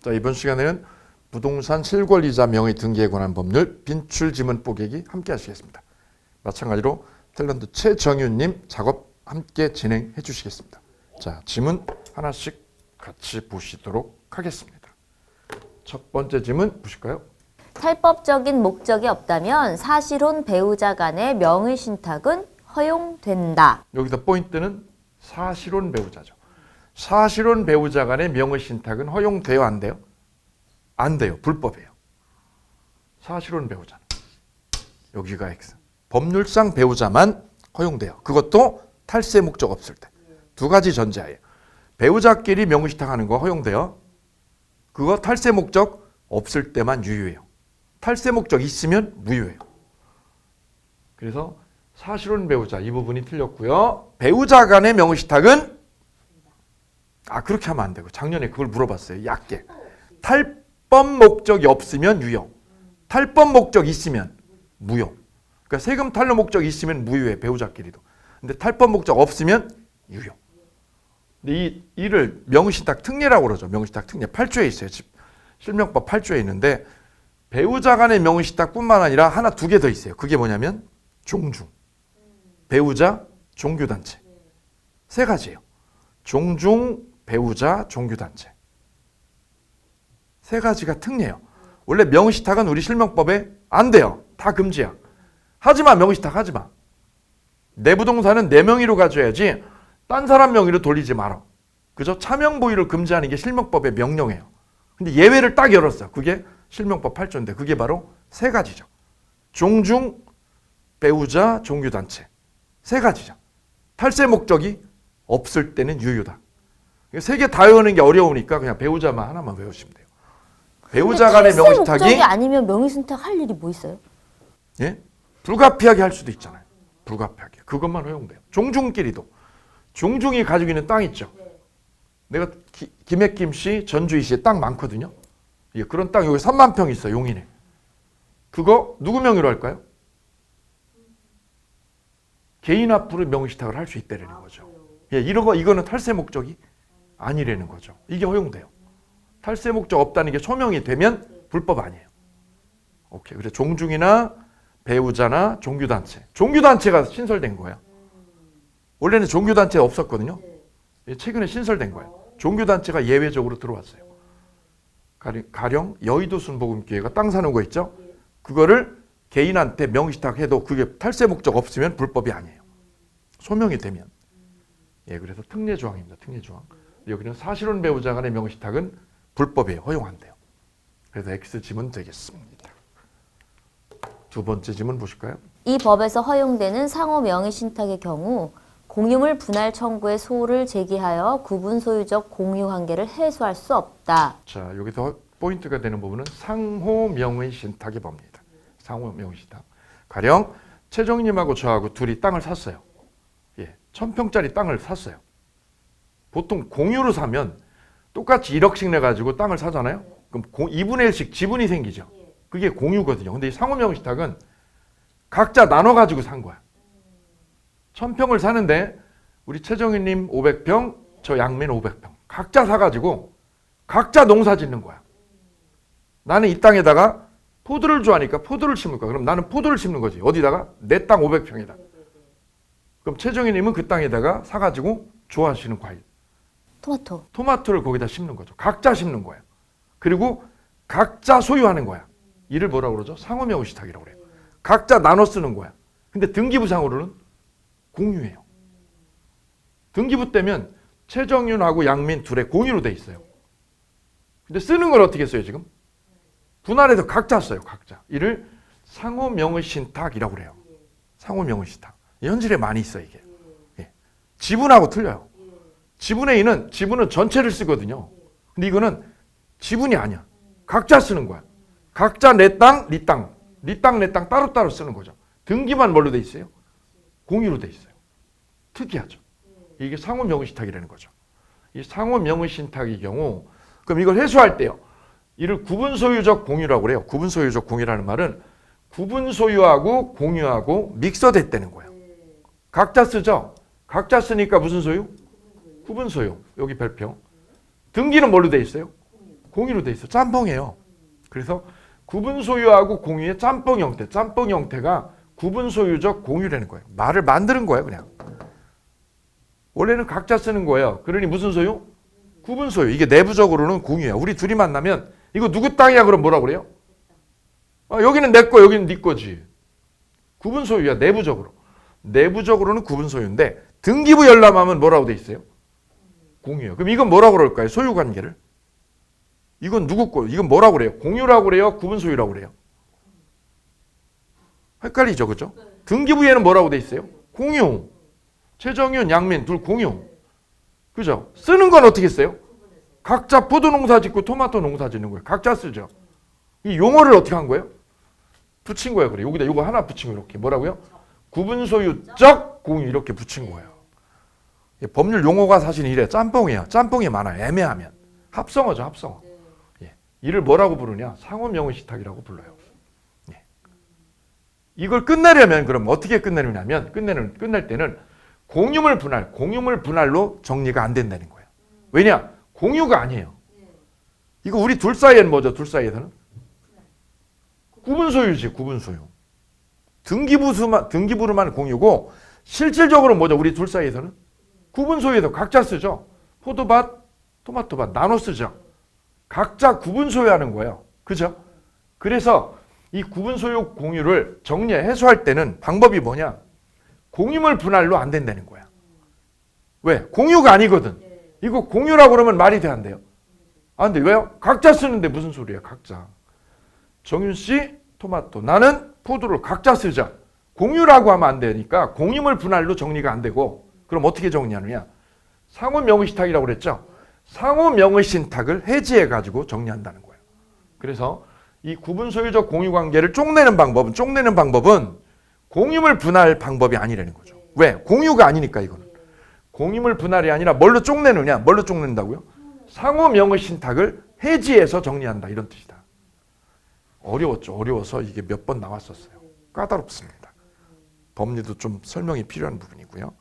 자, 이번 시간에는 부동산 실권이자 명의 등기에 관한 법률 빈출 지문 뽀개기 함께 하시겠습니다. 마찬가지로 탤런트 최정윤님 작업 함께 진행해 주시겠습니다. 자, 지문 하나씩 같이 보시도록 하겠습니다. 첫 번째 지문 보실까요? 탈법적인 목적이 없다면 사실혼 배우자 간의 명의 신탁은 허용된다. 여기서 포인트는 사실혼 배우자죠. 사실혼 배우자 간의 명의 신탁은 허용돼요, 안 돼요? 안 돼요. 불법이에요. 사실혼 배우자는. 여기가 X. 법률상 배우자만 허용돼요. 그것도 탈세 목적 없을 때. 두 가지 전제하에. 배우자끼리 명의 신탁하는 거 허용돼요. 그거 탈세 목적 없을 때만 유효해요. 탈세 목적 있으면 무효해요. 그래서 사실혼 배우자 이 부분이 틀렸고요. 배우자 간의 명의 신탁은 그렇게 하면 안 되고 작년에 그걸 물어봤어요. 얕게. 탈법 목적이 없으면 유효. 탈법 목적 있으면 무효. 그러니까 세금 탈루 목적 있으면 무효해. 배우자끼리도. 근데 탈법 목적 없으면 유효. 근데 이를 명의신탁 특례라고 그러죠. 명의신탁 특례 8조에 있어요. 실명법 8조에 있는데 배우자 간의 명의신탁뿐만 아니라 하나 두 개 더 있어요. 그게 뭐냐면 종중, 배우자, 종교단체. 세 가지예요. 종중, 배우자, 종교단체. 세 가지가 특례예요. 원래 명의신탁은 우리 실명법에 안 돼요. 다 금지야. 하지마, 명의신탁 하지마. 내 부동산은 내 명의로 가져야지 딴 사람 명의로 돌리지 마라. 그죠? 차명 보유를 금지하는 게 실명법의 명령이에요. 근데 예외를 딱 열었어요. 그게 실명법 8조인데 그게 바로 세 가지죠. 종중, 배우자, 종교단체. 세 가지죠. 탈세 목적이 없을 때는 유효다. 세 개 다 외우는 게 어려우니까 그냥 배우자만 하나만 외우시면 돼요. 배우자 간의 명의신탁이 탈세 목적이 아니면 명의신탁 할 일이 뭐 있어요? 예? 불가피하게 할 수도 있잖아요. 불가피하게. 그것만 허용돼요. 종중끼리도. 종중이 가지고 있는 땅 있죠. 내가 김해김 씨, 전주희 씨에 땅 많거든요. 예, 그런 땅 여기 3만 평 있어요. 용인에. 그거 누구 명의로 할까요? 개인 앞으로 명의신탁을 할 수 있다는 거죠. 예, 이거는 탈세 목적이 아니라는 거죠. 이게 허용돼요. 탈세 목적 없다는 게 소명이 되면 불법 아니에요. 오케이. 그래서 종중이나 배우자나 종교단체. 종교단체가 신설된 거예요. 원래는 종교단체 없었거든요. 최근에 신설된 거예요. 종교단체가 예외적으로 들어왔어요. 가령 여의도 순복음교회가 땅 사는 거 있죠? 그거를 개인한테 명의신탁해도 그게 탈세 목적 없으면 불법이 아니에요. 소명이 되면. 예, 그래서 특례 조항입니다. 특례 조항. 여기는 사실혼 배우자 간의 명의신탁은 불법이에요. 허용한대요. 그래서 X 지문 되겠습니다. 두 번째 지문 보실까요? 이 법에서 허용되는 상호 명의신탁의 경우 공유물 분할 청구의 소를 제기하여 구분 소유적 공유 관계를 해소할 수 없다. 자, 여기서 포인트가 되는 부분은 상호 명의신탁의 법입니다. 상호 명의신탁. 가령 최정님하고 저하고 둘이 땅을 샀어요. 예, 1000평짜리 땅을 샀어요. 보통 공유로 사면 똑같이 1억씩 내가지고 땅을 사잖아요. 그럼 2분의 1씩 지분이 생기죠. 그게 공유거든요. 근데 이 상호 명의신탁은 각자 나눠가지고 산 거야. 1000평을 사는데 우리 최정희님 500평, 저 양민 500평. 각자 사가지고 각자 농사 짓는 거야. 나는 이 땅에다가 포도를 좋아하니까 포도를 심을 거야. 그럼 나는 포도를 심는 거지. 어디다가? 내 땅 500평에다. 그럼 최정희님은 그 땅에다가 사가지고 좋아하시는 과일. 토마토를 거기다 심는 거죠. 각자 심는 거예요. 그리고 각자 소유하는 거야. 이를 뭐라고 그러죠? 상호 명의신탁이라고 그래요. 각자 나눠 쓰는 거야. 근데 등기부상으로는 공유예요. 등기부 때면 최정윤하고 양민 둘의 공유로 돼 있어요. 근데 쓰는 걸 어떻게 써요 지금? 분할해서 각자 써요. 각자. 이를 상호 명의신탁이라고 그래요. 상호 명의신탁. 현실에 많이 있어요 이게. 예. 지분하고 틀려요. 지분은 전체를 쓰거든요. 근데 이거는 지분이 아니야. 각자 쓰는 거야. 각자 내 땅, 네 땅. 네 땅, 내 땅 따로따로 쓰는 거죠. 등기만 뭘로 돼 있어요? 공유로 돼 있어요. 특이하죠. 이게 상호 명의신탁이라는 거죠. 이 상호 명의신탁의 경우 그럼 이걸 해소할 때요. 이를 구분소유적 공유라고 그래요. 구분소유적 공유라는 말은 구분소유하고 공유하고 믹서됐다는 거예요. 각자 쓰죠. 각자 쓰니까 무슨 소유? 구분소유. 여기 별표. 등기는 뭘로 돼 있어요? 공유로 돼 있어. 짬뽕이에요. 그래서 구분 소유하고 공유의 짬뽕 형태가 구분 소유적 공유라는 거예요. 말을 만드는 거예요, 그냥. 원래는 각자 쓰는 거예요. 그러니 무슨 소유? 구분 소유. 이게 내부적으로는 공유야. 우리 둘이 만나면 이거 누구 땅이야? 그럼 뭐라고 그래요? 여기는 내 거, 여기는 네 거지. 구분 소유야, 내부적으로. 내부적으로는 구분 소유인데 등기부 열람하면 뭐라고 돼 있어요? 공유예요. 그럼 이건 뭐라고 그럴까요? 소유 관계를. 이건 누구 거? 이건 뭐라고 그래요? 공유라고 그래요? 구분 소유라고 그래요? 헷갈리죠, 그죠? 등기부에는 뭐라고 돼 있어요? 공유. 최정윤, 양민 둘 공유. 그죠? 쓰는 건 어떻게 써요? 각자 포도 농사 짓고 토마토 농사 짓는 거예요. 각자 쓰죠. 이 용어를 어떻게 한 거예요? 붙인 거예요. 그래. 여기다 이거 하나 붙인 거 이렇게. 뭐라고요? 구분 소유적 공유 이렇게 붙인 거예요. 법률 용어가 사실 이래. 짬뽕이에요. 짬뽕이 많아요. 애매하면. 합성어죠, 합성어. 예. 이를 뭐라고 부르냐? 상호 명의 신탁이라고 불러요. 예. 이걸 끝내려면 그럼 어떻게 끝내느냐면 끝낼 때는 공유물 분할로 정리가 안 된다는 거예요. 왜냐? 공유가 아니에요. 이거 우리 둘 사이에는 뭐죠? 둘 사이에서는? 구분 소유지, 구분 소유. 등기부로만 공유고 실질적으로 뭐죠? 우리 둘 사이에서는? 구분 소유에서 각자 쓰죠. 포도밭, 토마토밭 나눠 쓰죠. 각자 구분 소유하는 거예요. 그죠? 그래서 이 구분 소유 공유를 해소할 때는 방법이 뭐냐? 공유물 분할로 안 된다는 거야. 왜? 공유가 아니거든. 이거 공유라고 그러면 말이 돼, 안 돼요? 안 돼. 왜요? 각자 쓰는데 무슨 소리야, 각자. 정윤 씨 토마토, 나는 포도를 각자 쓰자. 공유라고 하면 안 되니까 공유물 분할로 정리가 안 되고 그럼 어떻게 정리하느냐? 상호 명의 신탁이라고 그랬죠? 상호 명의 신탁을 해지해 가지고 정리한다는 거예요. 그래서 이 구분 소유적 공유 관계를 쪽내는 방법은 공유물 분할 방법이 아니라는 거죠. 왜? 공유가 아니니까 이거는. 공유물 분할이 아니라 뭘로 쪽내느냐? 뭘로 쪽낸다고요? 상호 명의 신탁을 해지해서 정리한다 이런 뜻이다. 어려웠죠. 어려워서 이게 몇 번 나왔었어요. 까다롭습니다. 법리도 좀 설명이 필요한 부분이고요.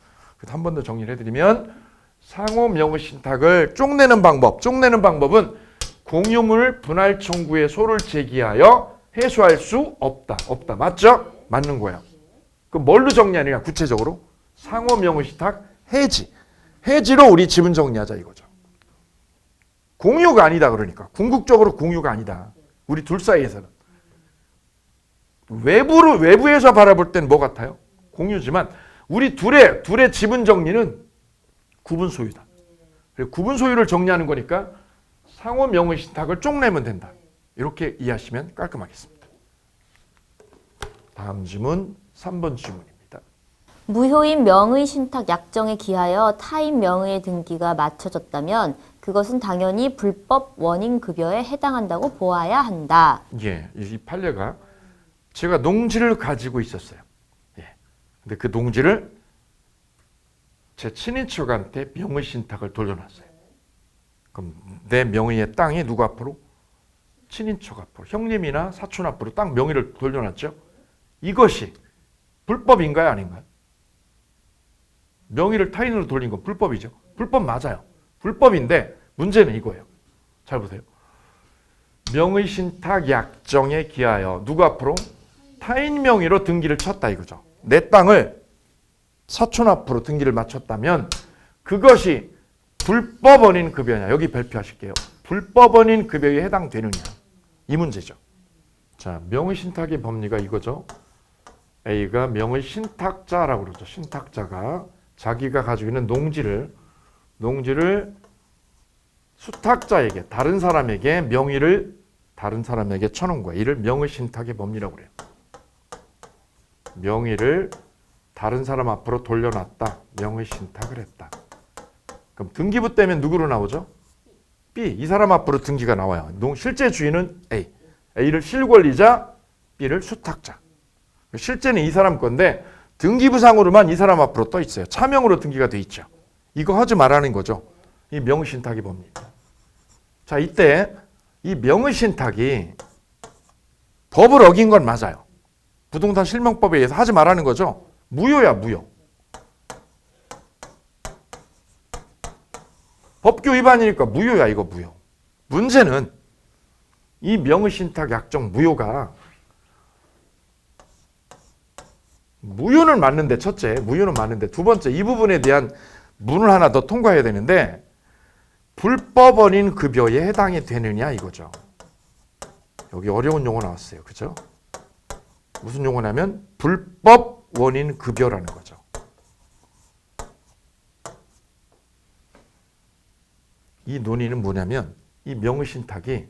한 번 더 정리를 해드리면 상호 명의 신탁을 쪽내는 방법은 공유물 분할 청구의 소를 제기하여 해소할 수 없다. 맞죠? 맞는 거예요. 그럼 뭘로 정리하느냐? 구체적으로 상호 명의 신탁 해지로 우리 지분 정리하자 이거죠. 공유가 아니다 그러니까 궁극적으로 공유가 아니다. 우리 둘 사이에서는 외부에서 바라볼 땐 뭐 같아요? 공유지만 우리 둘의 지분 정리는 구분 소유다. 구분 소유를 정리하는 거니까 상호 명의 신탁을 쪽내면 된다. 이렇게 이해하시면 깔끔하겠습니다. 다음 질문 3번 질문입니다. 무효인 명의 신탁 약정에 기하여 타인 명의의 등기가 맞춰졌다면 그것은 당연히 불법 원인 급여에 해당한다고 보아야 한다. 예, 이 판례가 제가 농지를 가지고 있었어요. 예. 근데 그 농지를 제 친인척한테 명의 신탁을 돌려놨어요. 그럼 내 명의의 땅이 누구 앞으로? 친인척 앞으로, 형님이나 사촌 앞으로 땅 명의를 돌려놨죠. 이것이 불법인가요, 아닌가요? 명의를 타인으로 돌린 건 불법이죠. 불법 맞아요. 불법인데 문제는 이거예요. 잘 보세요. 명의 신탁 약정에 기하여 누구 앞으로? 타인 명의로 등기를 쳤다 이거죠. 내 땅을 사촌 앞으로 등기를 마쳤다면 그것이 불법 원인 급여냐. 여기 발표하실게요. 불법 원인 급여에 해당되느냐. 이 문제죠. 자, 명의 신탁의 법리가 이거죠. A가 명의 신탁자라고 그러죠. 신탁자가 자기가 가지고 있는 농지를 수탁자에게 다른 사람에게 명의를 다른 사람에게 쳐놓은 거예요. 이를 명의 신탁의 법리라고 그래요. 명의를 다른 사람 앞으로 돌려놨다. 명의 신탁을 했다. 그럼 등기부 때문에 누구로 나오죠? B. 이 사람 앞으로 등기가 나와요. 실제 주인은 A. A를 실권리자, B를 수탁자. 실제는 이 사람 건데 등기부상으로만 이 사람 앞으로 떠 있어요. 차명으로 등기가 돼 있죠. 이거 하지 말라는 거죠. 이 명의 신탁의 법리입니다. 자, 이때 이 명의 신탁이 법을 어긴 건 맞아요. 부동산 실명법에 의해서 하지 말라는 거죠. 무효야, 무효. 법규 위반이니까 무효야, 이거 무효. 문제는 이 명의신탁 약정 무효가 무효는 맞는데 첫째, 무효는 맞는데 두 번째 이 부분에 대한 문을 하나 더 통과해야 되는데 불법 원인 급여에 해당이 되느냐 이거죠. 여기 어려운 용어 나왔어요. 그죠? 무슨 용어냐면 불법 원인 급여라는 거죠. 이 논의는 뭐냐면 이 명의신탁이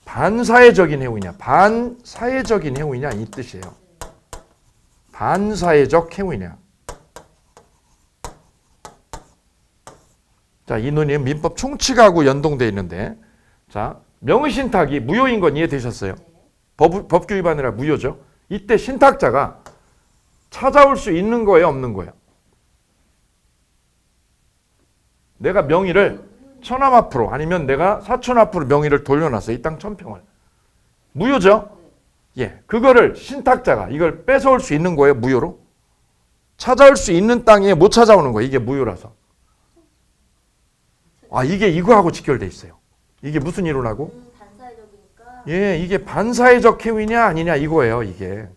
반사회적인 행위냐 반사회적인 행위냐 이 뜻이에요. 반사회적 행위냐. 자, 이 논의는 민법 총칙하고 연동되어 있는데 자, 명의신탁이 무효인 건 이해되셨어요? 법규 위반이라 무효죠. 이때 신탁자가 찾아올 수 있는 거예요, 없는 거예요? 내가 명의를 처남 앞으로 아니면 내가 사촌 앞으로 명의를 돌려놨어요. 이 땅 1000평을. 무효죠? 예, 그거를 신탁자가 이걸 뺏어올 수 있는 거예요, 무효로? 찾아올 수 있는 땅에 못 찾아오는 거예요, 이게 무효라서. 아, 이게 이거하고 직결돼 있어요. 이게 무슨 이론하고? 반사회적이니까. 예, 이게 반사회적 행위냐 아니냐 이거예요, 이게.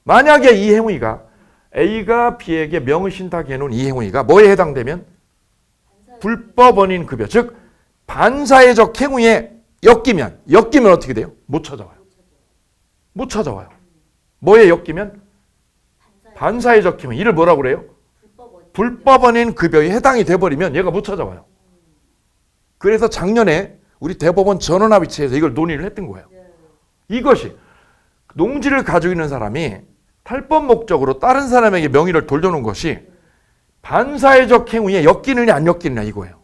만약에 이 행위가 A가 B에게 명의신탁해 놓은 이 행위가 뭐에 해당되면? 불법 원인 급여, 즉 반사회적 행위에 엮이면 어떻게 돼요? 못 찾아와요. 못 찾아와요. 뭐에 엮이면? 반사회적 행위. 이를 뭐라고 그래요? 불법 원인 급여에 해당이 돼버리면 얘가 못 찾아와요. 그래서 작년에 우리 대법원 전원합의체에서 이걸 논의를 했던 거예요. 이것이 농지를 가지고 있는 사람이 탈법 목적으로 다른 사람에게 명의를 돌려놓은 것이 반사회적 행위에 엮이느냐 안 엮이느냐 이거예요.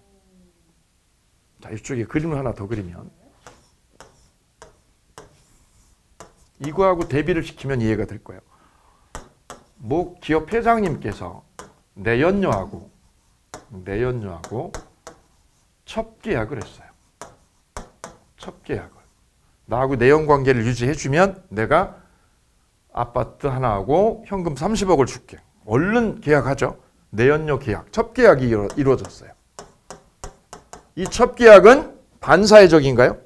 자, 이쪽에 그림을 하나 더 그리면 이거하고 대비를 시키면 이해가 될 거예요. 모 기업 회장님께서 내연녀하고 첩계약을 했어요. 첩계약을. 나하고 내연관계를 유지해주면 내가 아파트 하나하고 현금 30억을 줄게. 얼른 계약하죠. 내연녀 계약, 첩계약이 이루어졌어요. 이 첩계약은 반사회적인가요?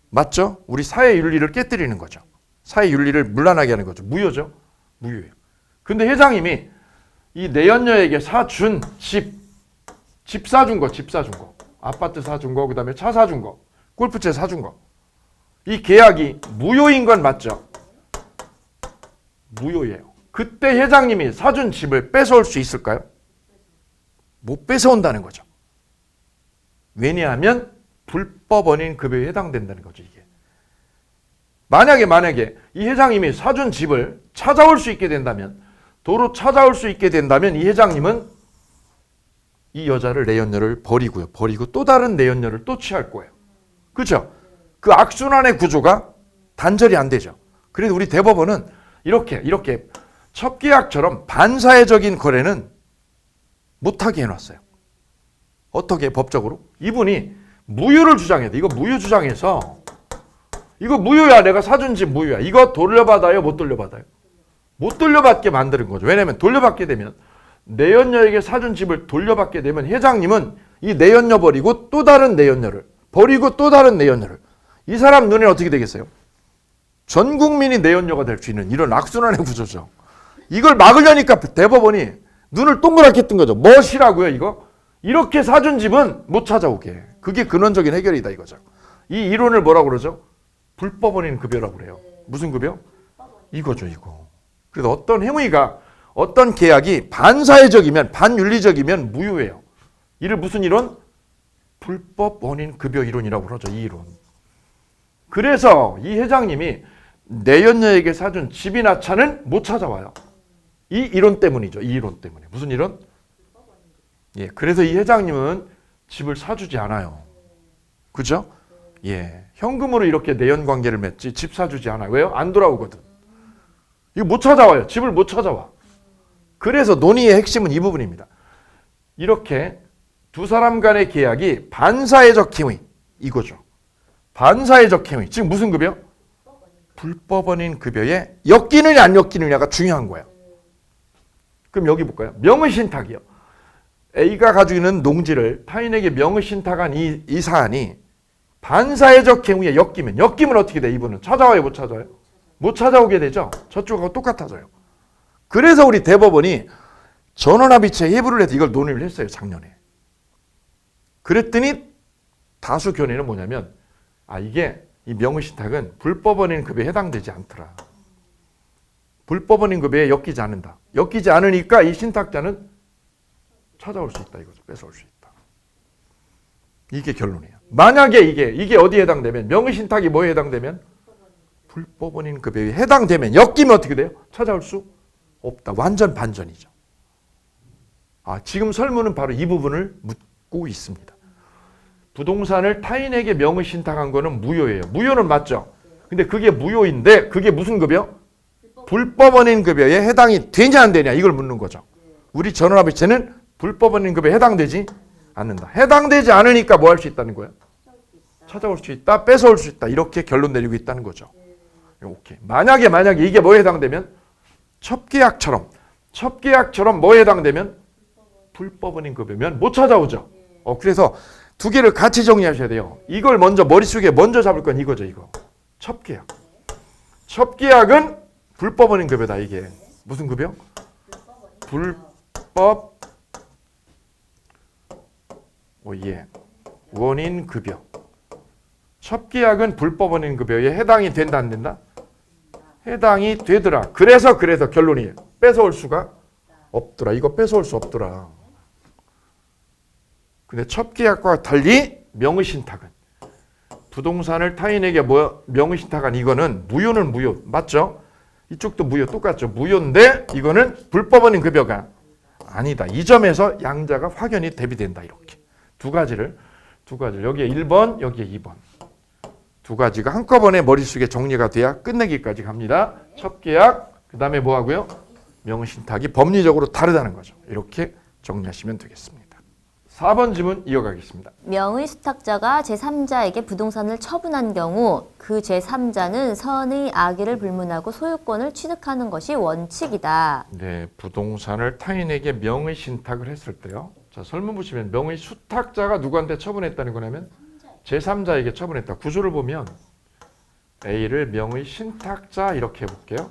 맞죠? 우리 사회윤리를 깨뜨리는 거죠. 사회윤리를 문란하게 하는 거죠. 무효죠? 무효예요. 근데 회장님이 이 내연녀에게 사준 집 사준 거. 아파트 사준 거, 그 다음에 차 사준 거, 골프채 사준 거. 이 계약이 무효인 건 맞죠? 무효예요. 그때 회장님이 사준 집을 뺏어올 수 있을까요? 못 뺏어온다는 거죠. 왜냐하면 불법 원인 급여에 해당된다는 거죠, 이게. 만약에 이 회장님이 사준 집을 찾아올 수 있게 된다면, 도로 찾아올 수 있게 된다면 이 회장님은 이 여자를 내연녀를 버리고 또 다른 내연녀를 또 취할 거예요. 그렇죠? 그 악순환의 구조가 단절이 안 되죠. 그래서 우리 대법원은 이렇게 첩계약처럼 반사회적인 거래는 못하게 해놨어요. 어떻게 법적으로? 이분이 무효를 주장해야 돼. 이거 무효 주장해서 이거 무효야. 내가 사준 집 무효야. 이거 돌려받아요? 못 돌려받아요? 못 돌려받게 만드는 거죠. 왜냐하면 돌려받게 되면 내연녀에게 사준 집을 돌려받게 되면 회장님은 이 내연녀 버리고 또 다른 내연녀를 버리고 또 다른 내연녀를 이 사람 눈에 어떻게 되겠어요? 전 국민이 내연녀가 될 수 있는 이런 악순환의 구조죠. 이걸 막으려니까 대법원이 눈을 동그랗게 뜬 거죠. 멋이라고요 이거? 이렇게 사준 집은 못 찾아오게. 그게 근원적인 해결이다 이거죠. 이 이론을 뭐라고 그러죠? 불법 원인 급여라고 그래요. 무슨 급여? 이거죠 이거. 그래서 어떤 행위가 어떤 계약이 반사회적이면 반윤리적이면 무효예요. 이를 무슨 이론? 불법 원인 급여 이론이라고 그러죠. 이 이론. 그래서 이 회장님이 내연녀에게 사준 집이나 차는 못 찾아와요. 이 이론 때문이죠. 이 이론 때문에. 무슨 이론? 예, 그래서 이 회장님은 집을 사주지 않아요. 그죠? 예, 현금으로 이렇게 내연 관계를 맺지 집 사주지 않아요. 왜요? 안 돌아오거든. 이거 못 찾아와요. 집을 못 찾아와. 그래서 논의의 핵심은 이 부분입니다. 이렇게 두 사람 간의 계약이 반사회적 행위 이거죠. 반사회적 행위. 지금 무슨 급여? 불법 원인 급여에 엮이느냐 안 엮이느냐가 중요한 거예요. 그럼 여기 볼까요? 명의신탁이요. A가 가지고 있는 농지를 타인에게 명의신탁한 이 사안이 반사회적 경우에 엮이면 어떻게 돼? 이분은 찾아와요, 못 찾아와요? 못 찾아오게 되죠. 저쪽하고 똑같아져요. 그래서 우리 대법원이 전원합의체 해부를 해서 이걸 논의를 했어요, 작년에. 그랬더니 다수 견해는 뭐냐면 이게 이 명의신탁은 불법원인급에 해당되지 않더라. 불법원인급에 엮이지 않는다. 엮이지 않으니까 이 신탁자는 찾아올 수 있다 이거죠. 뺏어올 수 있다. 이게 결론이에요. 만약에 이게 어디에 해당되면 명의신탁이 뭐에 해당되면 불법원인급에 해당되면 엮이면 어떻게 돼요? 찾아올 수 없다. 완전 반전이죠. 지금 설문은 바로 이 부분을 묻고 있습니다. 부동산을 타인에게 명의신탁한 거는 무효예요. 무효는 맞죠? 근데 그게 무효인데 그게 무슨 급여? 불법원인 급여에 해당이 되냐 안 되냐 이걸 묻는 거죠. 우리 전원합의체는 불법원인 급여에 해당되지 않는다. 해당되지 않으니까 뭐 할 수 있다는 거예요? 찾아올 수 있다, 뺏어올 수 있다. 이렇게 결론 내리고 있다는 거죠. 오케이. 만약에 이게 뭐에 해당되면 첩계약처럼 뭐에 해당되면 불법원인 급여면 못 찾아오죠. 그래서 두 개를 같이 정리하셔야 돼요. 이걸 먼저 머릿속에 먼저 잡을 건 이거죠. 이거 첩계약. 첩계약은 불법원인 급여다. 이게 무슨 급여? 불법 원인 급여. 첩계약은 불법원인 급여에 해당이 된다 안 된다? 해당이 되더라. 그래서 결론이 뺏어올 수가 없더라. 이거 뺏어올 수 없더라. 근데 첩계약과 달리 명의신탁은 부동산을 타인에게 명의신탁한 이거는 무효는 무효. 맞죠? 이쪽도 무효 똑같죠. 무효인데 이거는 불법원인 급여가 아니다. 이 점에서 양자가 확연히 대비된다. 이렇게 두 가지를 여기에 1번 여기에 2번 두 가지가 한꺼번에 머릿속에 정리가 돼야 끝내기까지 갑니다. 첩계약 그 다음에 뭐 하고요? 명의신탁이 법리적으로 다르다는 거죠. 이렇게 정리하시면 되겠습니다. 4번 지문 이어가겠습니다. 명의수탁자가 제3자에게 부동산을 처분한 경우 그 제3자는 선의 악의를 불문하고 소유권을 취득하는 것이 원칙이다. 네, 부동산을 타인에게 명의신탁을 했을 때요. 자, 설문 보시면 명의수탁자가 누구한테 처분했다는 거냐면 제3자에게 처분했다. 구조를 보면 A를 명의신탁자 이렇게 해볼게요.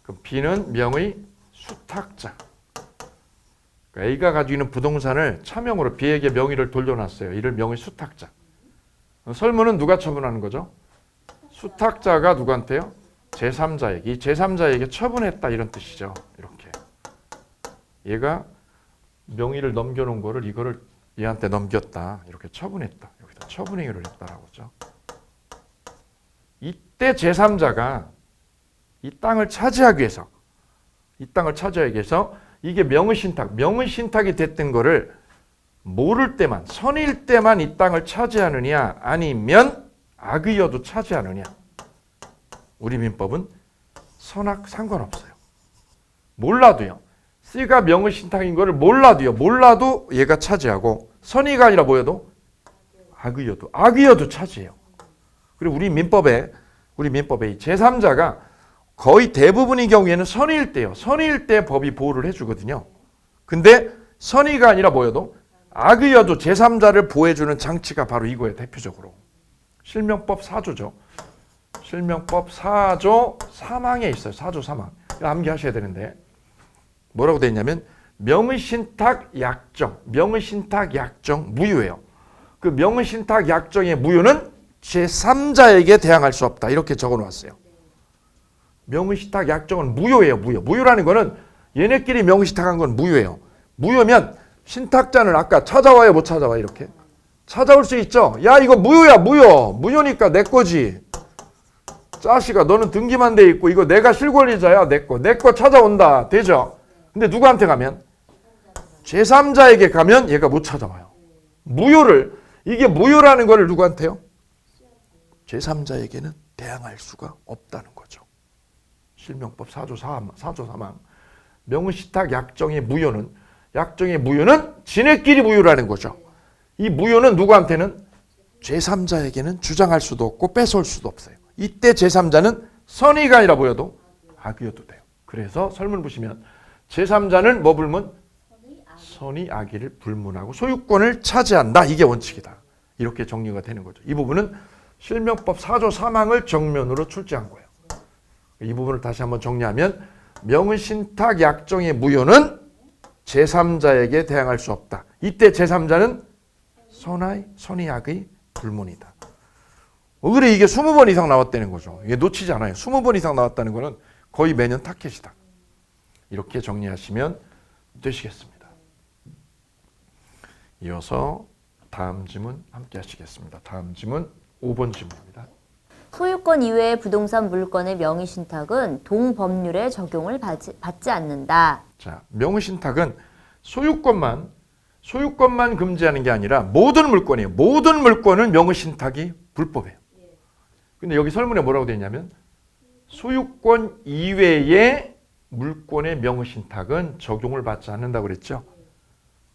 그럼 B는 명의수탁자. A가 가지고 있는 부동산을 차명으로 B에게 명의를 돌려놨어요. 이를 명의수탁자. 설문은 누가 처분하는 거죠? 수탁자가 누구한테요? 제3자에게. 이 제3자에게 처분했다 이런 뜻이죠. 이렇게. 얘가 명의를 넘겨놓은 거를 이거를 얘한테 넘겼다. 이렇게 처분했다. 여기다 처분행위를 했다라고 하죠. 이때 제3자가 이 땅을 차지하기 위해서 이게 명의신탁이 됐던 거를 모를 때만, 선일 때만 이 땅을 차지하느냐 아니면 악의여도 차지하느냐. 우리 민법은 선악 상관없어요. 몰라도요. C가 명의신탁인 거를 몰라도 얘가 차지하고 선의가 아니라 뭐여도 악의여도 차지해요. 그리고 우리 민법에 이 제3자가 거의 대부분의 경우에는 선의일 때요. 선의일 때 법이 보호를 해주거든요. 근데 선의가 아니라 뭐여도 악의여도 제3자를 보호해주는 장치가 바로 이거예요. 대표적으로. 실명법 4조죠. 실명법 4조 3항에 있어요. 4조 3항. 이거 암기하셔야 되는데 뭐라고 되어 있냐면 명의신탁 약정 무효예요. 그 명의신탁 약정의 무효는 제3자에게 대항할 수 없다. 이렇게 적어놓았어요. 명의신탁 약정은 무효예요. 무효라는 거는 얘네끼리 명의신탁한 건 무효예요. 무효면 신탁자는 아까 찾아와요, 못 찾아와? 이렇게 찾아올 수 있죠. 야, 이거 무효야. 무효니까 내 거지. 짜식아, 너는 등기만 돼 있고 이거 내가 실권리자야. 내 거 찾아온다. 되죠? 근데 누구한테 가면? 제3자에게 가면 얘가 못 찾아와요. 이게 무효라는 거를 누구한테요? 제3자에게는 대항할 수가 없다는 거죠. 실명법 4조 3항. 명의신탁 약정의 무효는 지네끼리 무효라는 거죠. 이 무효는 누구한테는? 제3자에게는 주장할 수도 없고 뺏어올 수도 없어요. 이때 제3자는 선의가 아니라 뭐여도 악의여도 돼요. 그래서 설문 보시면 제3자는 뭐 불문? 선의 악의를 불문하고 소유권을 차지한다. 이게 원칙이다. 이렇게 정리가 되는 거죠. 이 부분은 실명법 4조 3항을 정면으로 출제한 거예요. 이 부분을 다시 한번 정리하면 명의신탁 약정의 무효는 제3자에게 대항할 수 없다. 이때 제3자는 선의악의 불문이다. 그래 이게 20번 이상 나왔다는 거죠. 이게 놓치지 않아요. 20번 이상 나왔다는 거는 거의 매년 타켓이다. 이렇게 정리하시면 되시겠습니다. 이어서 다음 지문 함께 하시겠습니다. 다음 지문 5번 지문입니다. 소유권 이외의 부동산 물건의 명의신탁은 동법률의 적용을 받지 않는다. 자, 명의신탁은 소유권만 금지하는 게 아니라 모든 물건이에요. 모든 물건은 명의신탁이 불법이에요. 근데 여기 설문에 뭐라고 되어 있냐면 소유권 이외의 물건의 명의신탁은 적용을 받지 않는다고 그랬죠.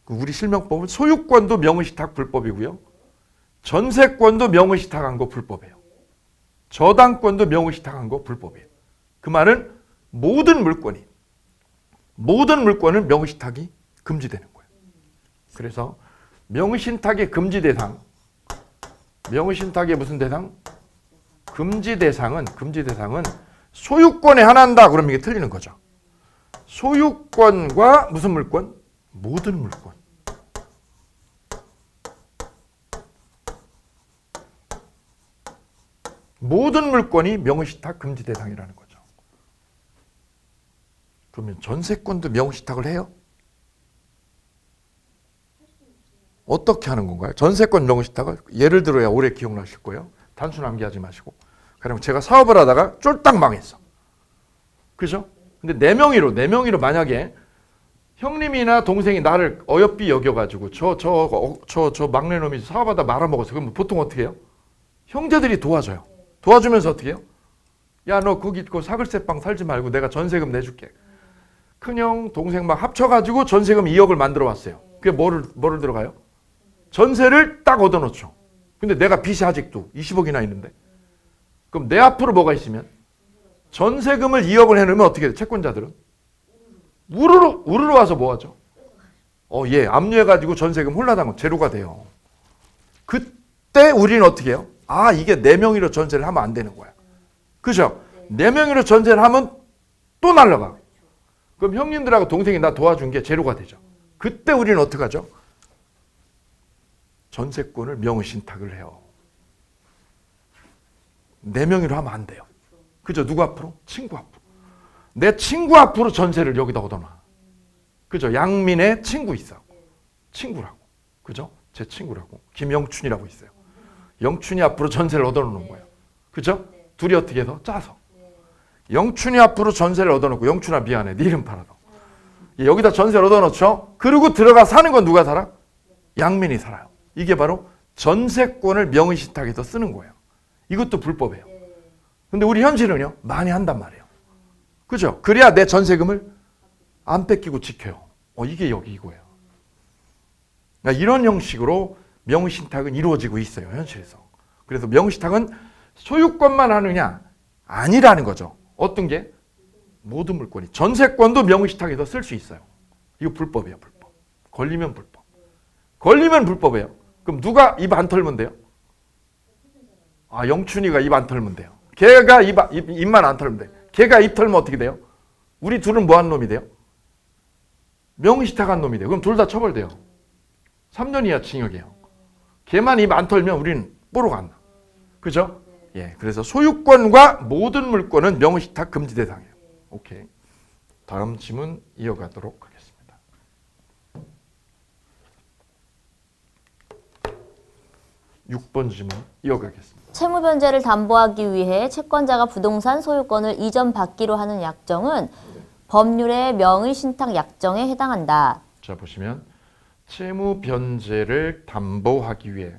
우리 실명법은 소유권도 명의신탁 불법이고요. 전세권도 명의신탁한 거 불법이에요. 저당권도 명의신탁한 거 불법이에요. 그 말은 모든 물건은 명의신탁이 금지되는 거예요. 그래서 명의신탁의 금지 대상, 명의신탁의 무슨 대상? 금지 대상은 소유권에 한한다. 그러면 이게 틀리는 거죠. 소유권과 무슨 물건? 모든 물건. 모든 물건이 명의신탁 금지 대상이라는 거죠. 그러면 전세권도 명의신탁을 해요? 어떻게 하는 건가요? 전세권 명의신탁을 예를 들어야 오래 기억나실 거예요. 단순 암기하지 마시고. 그럼 제가 사업을 하다가 쫄딱 망했어. 그죠? 근데 내 명의로 만약에 형님이나 동생이 나를 어여삐 여겨가지고 저 막내놈이 사업하다 말아먹었어. 그럼 보통 어떻게 해요? 형제들이 도와줘요. 도와주면서 어떻게 해요? 야, 너 거기 그 사글세방 살지 말고 내가 전세금 내줄게. 큰형, 동생 막 합쳐가지고 전세금 2억을 만들어 왔어요. 그게 뭐를 들어가요? 전세를 딱 얻어놓죠. 근데 내가 빚이 아직도 20억이나 있는데. 그럼 내 앞으로 뭐가 있으면? 전세금을 2억을 해놓으면 어떻게 돼요? 채권자들은? 우르르 와서 뭐 하죠? 압류해가지고 전세금 홀라당 제로가 돼요. 그때 우리는 어떻게 해요? 아, 이게 내 명의로 전세를 하면 안 되는 거야. 그죠? 내 명의로 전세를 하면 또 날라가. 그럼 형님들하고 동생이 나 도와준 게 제로가 되죠. 그때 우리는 어떻게 하죠? 전세권을 명의신탁을 해요. 내 명의로 하면 안 돼요. 그죠? 누구 앞으로? 친구 앞으로. 내 친구 앞으로 전세를 여기다 얻어놔. 그죠? 양민의 친구 있어. 친구라고. 그죠? 제 친구라고. 김영춘이라고 있어요. 영춘이 앞으로 전세를 얻어놓는 거예요. 그죠? 둘이 어떻게 해서? 짜서. 영춘이 앞으로 전세를 얻어놓고 영춘아 미안해. 네 이름 팔아서. 여기다 전세를 얻어놓죠. 그리고 들어가 사는 건 누가 살아? 양민이 살아요. 이게 바로 전세권을 명의신탁해서 쓰는 거예요. 이것도 불법이에요. 근데 우리 현실은요. 많이 한단 말이에요. 그죠? 그래야 내 전세금을 안 뺏기고 지켜요. 이게 여기 이거예요. 그러니까 이런 형식으로 명의신탁은 이루어지고 있어요. 현실에서. 그래서 명의신탁은 소유권만 하느냐? 아니라는 거죠. 어떤 게? 모든 물건이. 전세권도 명의신탁해서 쓸 수 있어요. 이거 불법이에요. 불법. 걸리면 불법. 걸리면 불법이에요. 그럼 누가 입 안 털면 돼요? 영춘이가 입 안 털면 돼요. 걔가 입만 안 털면 돼요. 걔가 입 털면 어떻게 돼요? 우리 둘은 뭐 한 놈이 돼요? 명의신탁한 놈이 돼요. 그럼 둘 다 처벌돼요. 3년 이하 징역이에요. 걔만 입 안 털면 우리는 뽀로가 안 나. 그죠? 예, 그래서 소유권과 모든 물건은 명의신탁 금지 대상이에요. 오케이. 다음 질문 이어가도록 하겠습니다. 육 번 질문 이어가겠습니다. 채무 변제를 담보하기 위해 채권자가 부동산 소유권을 이전받기로 하는 약정은 법률의 명의신탁 약정에 해당한다. 자, 보시면 채무 변제를 담보하기 위해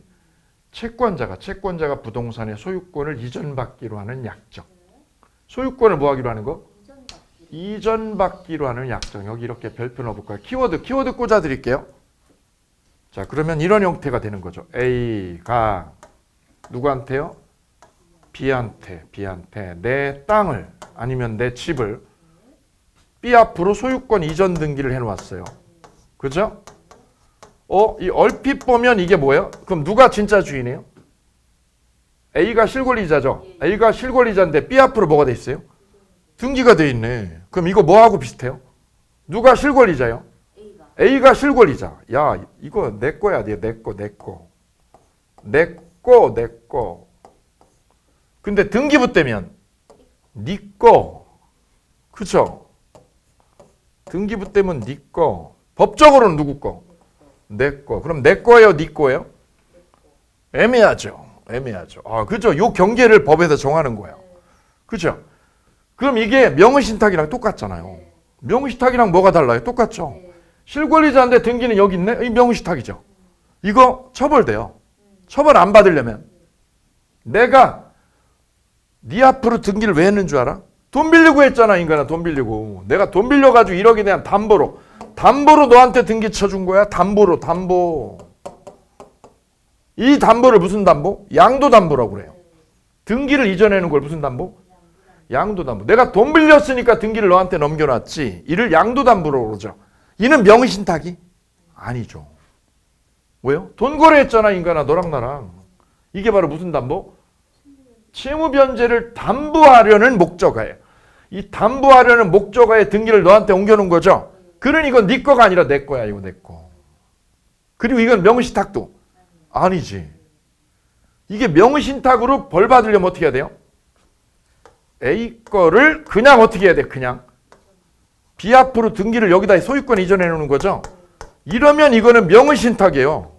채권자가 부동산의 소유권을 이전받기로 하는 약정. 소유권을 뭐 하기로 하는 거? 이전받기로 하는 약정. 여기 이렇게 별표 넣어볼까요? 키워드 꽂아 드릴게요. 자, 그러면 이런 형태가 되는 거죠. A가 누구한테요? B한테 내 땅을 아니면 내 집을 B 앞으로 소유권 이전 등기를 해놓았어요. 그죠? 이 얼핏 보면 이게 뭐예요? 그럼 누가 진짜 주인이에요? A가 실권리자죠. A가 실권리자인데 B 앞으로 뭐가 돼 있어요? 등기가 돼 있네. 그럼 이거 뭐하고 비슷해요? 누가 실권리자요? A가 실권리자. 야, 이거 내 거야. 내 거. 내 거. 근데 등기부 때면 네 거. 그쵸? 등기부 때면 네 거. 법적으로는 누구 거? 내 거. 그럼 내 거예요? 네 거예요? 애매하죠. 아, 그죠? 요 경계를 법에서 정하는 거예요. 그죠? 그럼 이게 명의신탁이랑 똑같잖아요. 명의신탁이랑 뭐가 달라요? 똑같죠? 실권리자인데 등기는 여기 있네? 이 명의신탁이죠. 이거 처벌돼요. 처벌 안 받으려면 내가 네 앞으로 등기를 왜 했는 줄 알아? 돈 빌리고 했잖아, 인간아. 돈 빌리고. 내가 돈 빌려가지고 1억에 대한 담보로 너한테 등기 쳐준 거야. 담보. 이 담보를 무슨 담보? 양도담보라고 그래요. 등기를 이전해는 걸 무슨 담보? 양도담보. 내가 돈 빌렸으니까 등기를 너한테 넘겨놨지. 이를 양도담보라고 그러죠. 이는 명의신탁이 아니죠. 왜요? 돈 거래했잖아, 인간아. 너랑 나랑. 이게 바로 무슨 담보? 채무변제를 담보하려는 목적어예요. 이 담보하려는 목적어의 등기를 너한테 옮겨놓은 거죠. 그러니 이건 네 거가 아니라 내 거야. 이거 내 거. 그리고 이건 명의신탁도 아니지. 이게 명의신탁으로 벌 받으려면 어떻게 해야 돼요? A 거를 그냥 어떻게 해야 돼? 그냥 B 앞으로 등기를 여기다 소유권 이전해 놓는 거죠. 이러면 이거는 명의신탁이에요.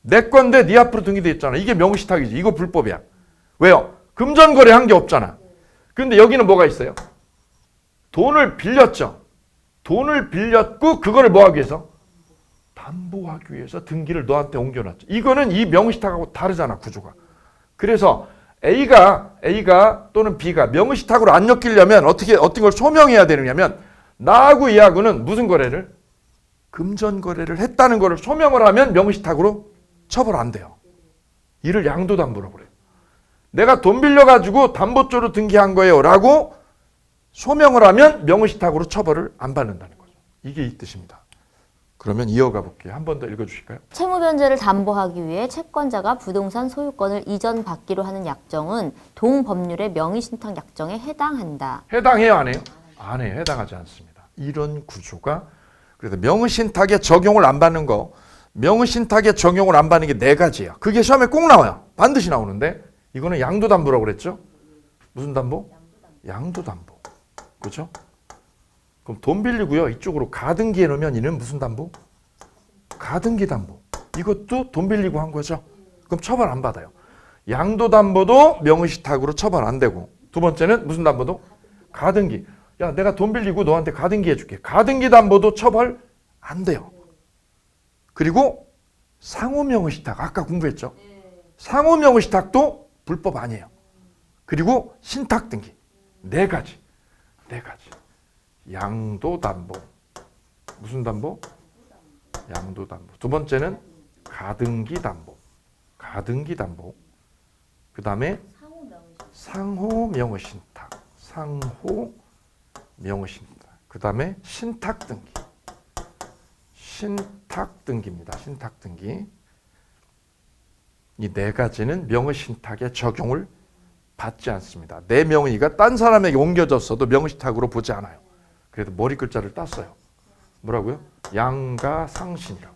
내 건데 네 앞으로 등기돼 있잖아. 이게 명의신탁이지. 이거 불법이야. 왜요? 금전거래 한 게 없잖아. 근데 여기는 뭐가 있어요? 돈을 빌렸죠. 돈을 빌렸고 그거를 뭐 하기 위해서? 담보하기 위해서 등기를 너한테 옮겨놨죠. 이거는 이 명의신탁하고 다르잖아, 구조가. 그래서 A가 또는 B가 명의신탁으로 안 엮이려면 어떤 걸 소명해야 되느냐면 나하고 이하고는 무슨 거래를? 금전거래를 했다는 거를 소명을 하면 명의신탁으로 처벌 안 돼요. 이를 양도담보라고 그래요. 내가 돈 빌려가지고 담보조로 등기한 거예요 라고 소명을 하면 명의신탁으로 처벌을 안 받는다는 거죠. 이게 이 뜻입니다. 그러면 이어가 볼게요. 한 번 더 읽어주실까요? 채무변제를 담보하기 위해 채권자가 부동산 소유권을 이전받기로 하는 약정은 동법률의 명의신탁 약정에 해당한다. 해당해요, 안 해요? 안 해요. 해당하지 않습니다. 이런 구조가 그래서 명의신탁에 적용을 안 받는 거, 명의신탁에 적용을 안 받는 게 네 가지예요. 그게 시험에 꼭 나와요. 반드시 나오는데 이거는 양도담보라고 그랬죠? 무슨 담보? 양도담보. 그렇죠? 그럼 돈 빌리고요. 이쪽으로 가등기해 놓으면 이는 무슨 담보? 가등기 담보. 이것도 돈 빌리고 한 거죠. 그럼 처벌 안 받아요. 양도담보도 명의신탁으로 처벌 안 되고 두 번째는 무슨 담보도? 가등기. 야, 내가 돈 빌리고 너한테 가등기 해줄게. 가등기 담보도 처벌 안 돼요. 그리고 상호명의신탁. 아까 공부했죠? 상호명의신탁도 불법 아니에요. 그리고 신탁등기. 네 가지. 양도담보. 무슨 담보? 양도담보. 두 번째는 가등기담보. 그 다음에 상호명의신탁. 그 다음에 신탁등기입니다. 신탁등기. 이 네 가지는 명의신탁에 적용을 받지 않습니다. 내 명의가 딴 사람에게 옮겨졌어도 명의신탁으로 보지 않아요. 그래도 머리 글자를 땄어요. 뭐라고요? 양가상신이라고.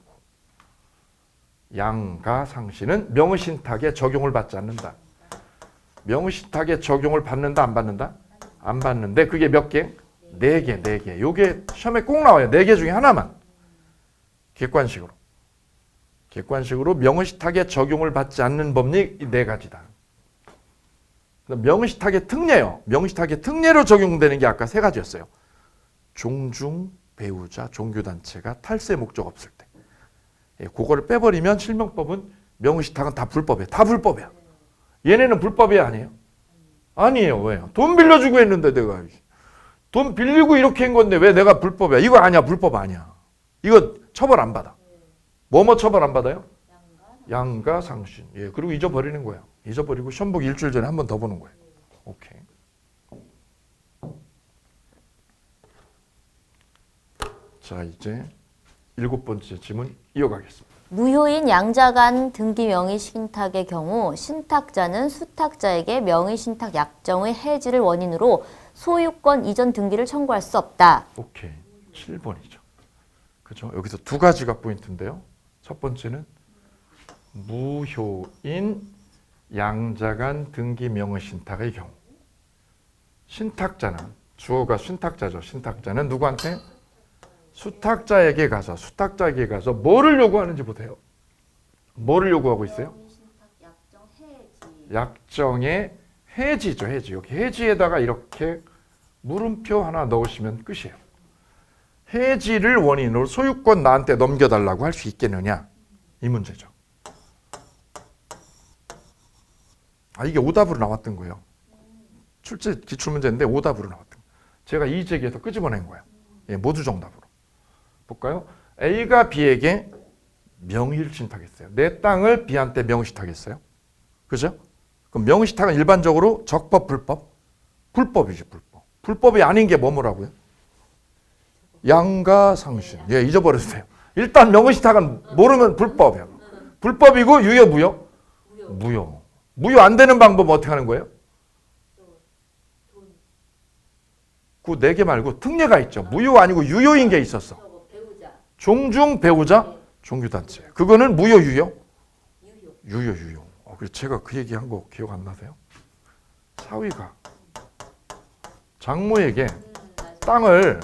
양가상신은 명의신탁에 적용을 받지 않는다. 명의신탁에 적용을 받는다, 안 받는다? 안 받는데 그게 몇 개? 네 개. 요게 시험에 꼭 나와요. 네 개 중에 하나만. 객관식으로 명의신탁에 적용을 받지 않는 법리 이 네 가지다. 명의신탁의 특례요. 명의신탁의 특례로 적용되는 게 아까 세 가지였어요. 종중, 배우자, 종교단체가 탈세 목적 없을 때. 그거를 빼버리면 실명법은 명의신탁은 다 불법이에요. 다 불법이야. 얘네는 불법이야, 아니에요? 아니에요. 왜요? 돈 빌려주고 했는데 내가. 돈 빌리고 이렇게 한 건데 왜 내가 불법이야? 이거 아니야. 불법 아니야. 이거 처벌 안 받아. 뭐뭐 처벌 안 받아요? 양가상신. 예, 그리고 잊어버리는 거예요. 잊어버리고 시험 보기 일주일 전에 한 번 더 보는 거예요. 오케이. 자, 이제 7번째 지문 이어가겠습니다. 무효인 양자간 등기 명의 신탁의 경우 신탁자는 수탁자에게 명의 신탁 약정의 해지를 원인으로 소유권 이전 등기를 청구할 수 없다. 오케이. 7번이죠. 그죠? 여기서 두 가지가 포인트인데요. 첫 번째는 무효인 양자간 등기 명의 신탁의 경우 신탁자는 주어가 신탁자죠. 신탁자는 누구한테? 수탁자에게 가서 뭐를 요구하는지 보세요. 뭐를 요구하고 있어요? 약정의 해지죠. 해지. 여기 해지에다가 이렇게 물음표 하나 넣으시면 끝이에요. 해지를 원인으로 소유권 나한테 넘겨달라고 할 수 있겠느냐? 이 문제죠. 이게 오답으로 나왔던 거예요. 출제 기출문제인데 오답으로 나왔던 거예요. 제가 이 제기에서 끄집어낸 거예요. 예, 모두 정답으로. 볼까요? A가 B에게 명의를 신탁했어요. 내 땅을 B한테 명의 신탁했어요. 그죠? 그럼 명의 신탁은 일반적으로 적법, 불법? 불법이죠, 불법. 불법이 아닌 게 뭐라고요? 양가상신. 예, 잊어버렸어요. 일단 명의 신탁은 모르면 불법이에요. 불법이고 유효, 무효? 무효. 무효 안 되는 방법 어떻게 하는 거예요? 그 네 개 말고 특례가 있죠. 무효 아니고 유효인 게 있었어. 종중, 배우자, 종교단체. 그거는 무효, 유효? 유효. 그래서 제가 그 얘기한 거 기억 안 나세요? 사위가 장모에게 땅을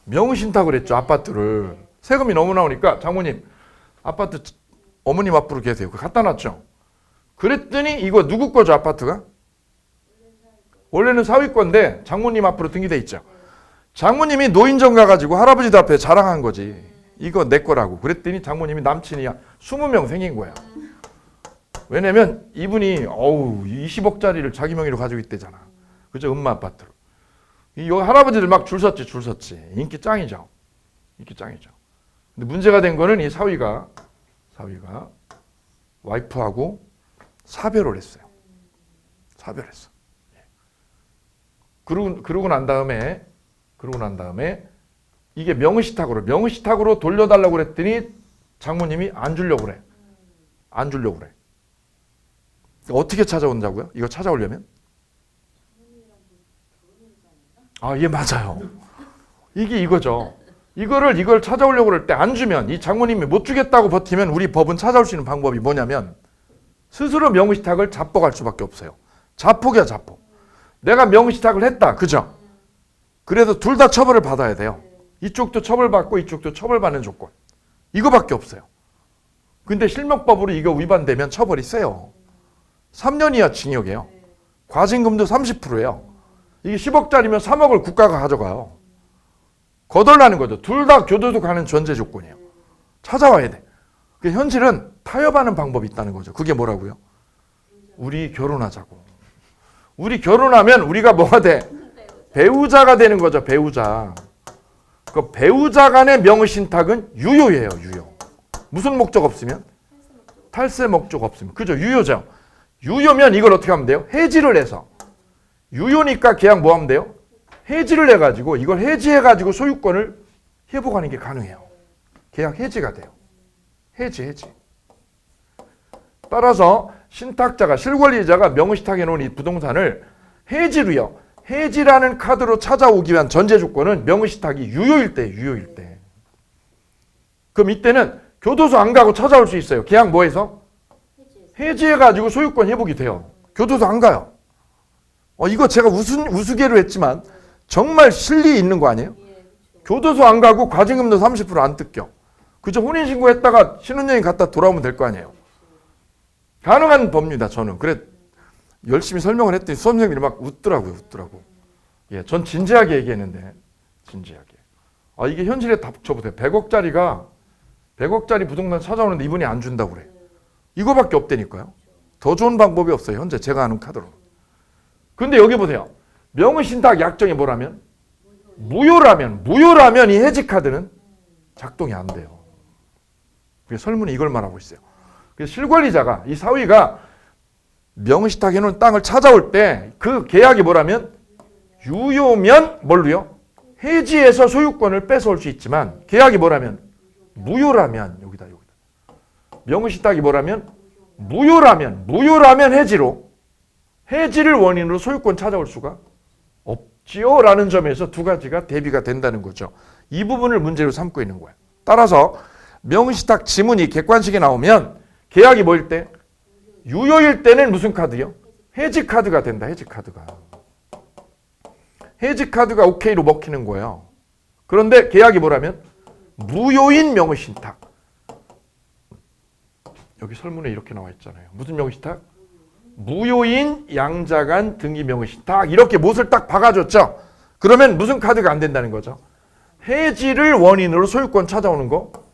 명의신탁을 했죠. 아파트를. 세금이 너무 나오니까 장모님 아파트 어머님 앞으로 계세요. 그거 갖다 놨죠. 그랬더니 이거 누구 거죠, 아파트가? 원래는 사위 건데 장모님 앞으로 등기돼 있죠. 장모님이 노인정 가가지고 할아버지들 앞에 자랑한 거지. 이거 내 거라고. 그랬더니 장모님이 남친이 20명 생긴 거야. 왜냐면 이분이 20억짜리를 자기 명의로 가지고 있대잖아. 그죠? 음마 아파트로. 이 할아버지들 막 줄 섰지. 인기 짱이죠. 근데 문제가 된 거는 이 사위가 와이프하고 사별을 했어요. 사별했어. 그러고 난 다음에 이게 명의신탁으로 돌려달라고 그랬더니 장모님이 안 주려고 그래. 어떻게 찾아온다고요? 이거 찾아오려면? 예, 맞아요. 이게 이거죠. 이걸 찾아오려고 그럴 때 안 주면, 이 장모님이 못 주겠다고 버티면 우리 법은 찾아올 수 있는 방법이 뭐냐면 스스로 명의신탁을 자복할 수밖에 없어요. 자폭이야, 자폭. 내가 명의신탁을 했다. 그죠? 그래서 둘 다 처벌을 받아야 돼요. 이쪽도 처벌받고 이쪽도 처벌받는 조건. 이거밖에 없어요. 근데 실명법으로 이거 위반되면 처벌이 세요. 3년 이하 징역이에요. 과징금도 30%예요. 이게 10억짜리면 3억을 국가가 가져가요. 거덜나는 거죠. 둘 다 교도소 가는 전제 조건이에요. 찾아와야 돼. 현실은 타협하는 방법이 있다는 거죠. 그게 뭐라고요? 우리 결혼하자고. 우리 결혼하면 우리가 뭐가 돼? 배우자가 되는 거죠. 배우자. 그 배우자 간의 명의신탁은 유효예요. 유효. 무슨 목적 없으면? 탈세 목적 없으면. 그죠? 유효죠. 유효면 이걸 어떻게 하면 돼요? 해지를 해서. 유효니까 계약 뭐 하면 돼요? 해지를 해가지고 이걸 해지해가지고 소유권을 회복하는 게 가능해요. 계약 해지가 돼요. 해지. 따라서 신탁자가 실권리자가 명의신탁해 놓은 이 부동산을 해지로요. 해지라는 카드로 찾아오기 위한 전제 조건은 명의신탁이 유효일 때. 그럼 이때는 교도소 안 가고 찾아올 수 있어요. 계약 뭐해서? 해지해가지고 소유권 회복이 돼요. 교도소 안 가요. 이거 제가 우스개로 했지만 정말 실리 있는 거 아니에요? 교도소 안 가고 과징금도 30% 안 뜯겨. 그저 혼인신고 했다가 신혼여행 갔다 돌아오면 될 거 아니에요. 가능한 법입니다. 저는. 그래 열심히 설명을 했더니 수험생들이 막 웃더라고요. 예, 전 진지하게 얘기했는데 진지하게. 이게 현실에 다 붙여보세요. 100억짜리 부동산 찾아오는데 이분이 안 준다고 그래. 이거밖에 없다니까요. 더 좋은 방법이 없어요. 현재 제가 아는 카드로. 근데 여기 보세요. 명의신탁 약정이 뭐라면? 무효라면 이 해지카드는 작동이 안 돼요. 설문이 이걸 말하고 있어요. 그래서 실권리자가, 이 사위가 명의신탁 해놓은 땅을 찾아올 때 그 계약이 뭐라면? 유효면 뭘로요? 해지해서 소유권을 뺏어올 수 있지만 계약이 뭐라면? 무효라면 여기다. 명의신탁이 뭐라면? 무효라면 해지를 원인으로 소유권 찾아올 수가 없지요 라는 점에서 두 가지가 대비가 된다는 거죠. 이 부분을 문제로 삼고 있는 거예요. 따라서 명의신탁 지문이 객관식에 나오면 계약이 뭐일 때? 유효일 때는 무슨 카드요? 해지 카드가 된다. 해지 카드가 오케이로 먹히는 거예요. 그런데 계약이 뭐라면? 무효인 명의신탁. 여기 설문에 이렇게 나와 있잖아요. 무슨 명의신탁? 무효인 양자간 등기 명의신탁. 이렇게 못을 딱 박아줬죠. 그러면 무슨 카드가 안 된다는 거죠? 해지를 원인으로 소유권 찾아오는 거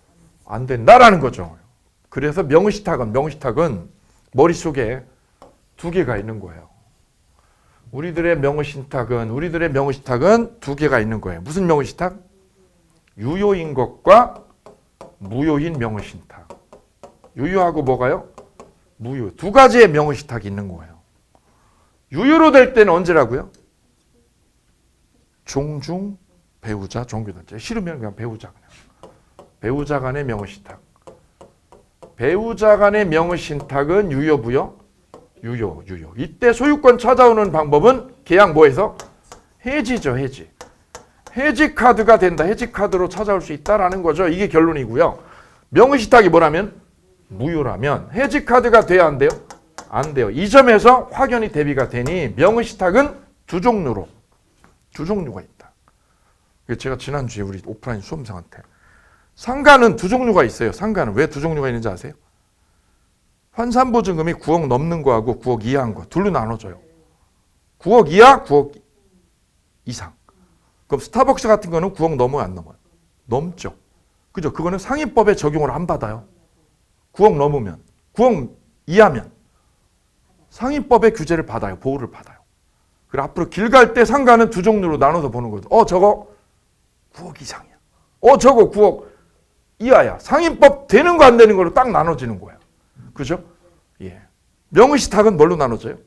안 된다라는 거죠. 그래서 명의신탁은 머릿속에 두 개가 있는 거예요. 우리들의 명의신탁은 두 개가 있는 거예요. 무슨 명의신탁? 유효인 것과 무효인 명의신탁. 유효하고 뭐가요? 무효. 두 가지의 명의신탁이 있는 거예요. 유효로 될 때는 언제라고요? 종중, 배우자, 종교단체. 싫으면 그냥 배우자. 배우자 간의 명의신탁. 배우자 간의 명의신탁은 유효, 무효? 유효. 이때 소유권 찾아오는 방법은 계약 뭐에서? 해지죠, 해지. 해지 카드가 된다. 해지 카드로 찾아올 수 있다라는 거죠. 이게 결론이고요. 명의신탁이 뭐라면? 무효라면 해지 카드가 돼야 안 돼요? 안 돼요. 이 점에서 확연히 대비가 되니 명의신탁은 두 종류가 있다. 제가 지난주에 우리 오프라인 수험생한테 상가는 두 종류가 있어요. 상가는 왜 두 종류가 있는지 아세요? 환산보증금이 9억 넘는 거하고 9억 이하인 거 둘로 나눠져요. 9억 이하, 9억 이상. 그럼 스타벅스 같은 거는 9억 넘어요, 안 넘어요? 넘죠. 그죠? 그거는 상위법에 적용을 안 받아요. 9억 넘으면, 9억 이하면 상위법의 규제를 받아요. 보호를 받아요. 그래 앞으로 길 갈 때 상가는 두 종류로 나눠서 보는 거죠. 저거 9억 이상이야. 저거 9억 이하야. 상위법 되는 거 안 되는 걸로 딱 나눠지는 거야. 그죠? 예. 명의신탁은 뭘로 나눠져요?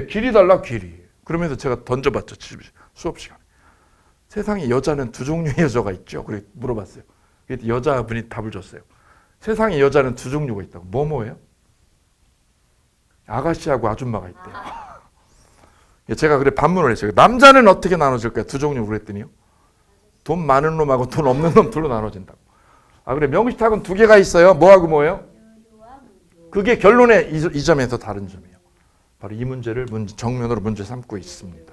길이 달라, 길이. 그러면서 제가 던져봤죠. 수업 시간에. 세상에 여자는 두 종류의 여자가 있죠. 그래 물어봤어요. 여자분이 답을 줬어요. 세상에 여자는 두 종류가 있다고. 뭐예요? 아가씨하고 아줌마가 있대요. 제가 그래 반문을 했어요. 남자는 어떻게 나눠질까요? 두 종류 그랬더니요. 돈 많은 놈하고 돈 없는 놈 둘로 나눠진다고. 그래 명의신탁은 두 개가 있어요. 뭐하고 뭐예요? 그게 결론의 이 점에서 다른 점이에요. 바로 이 문제를 정면으로 문제 삼고 있습니다.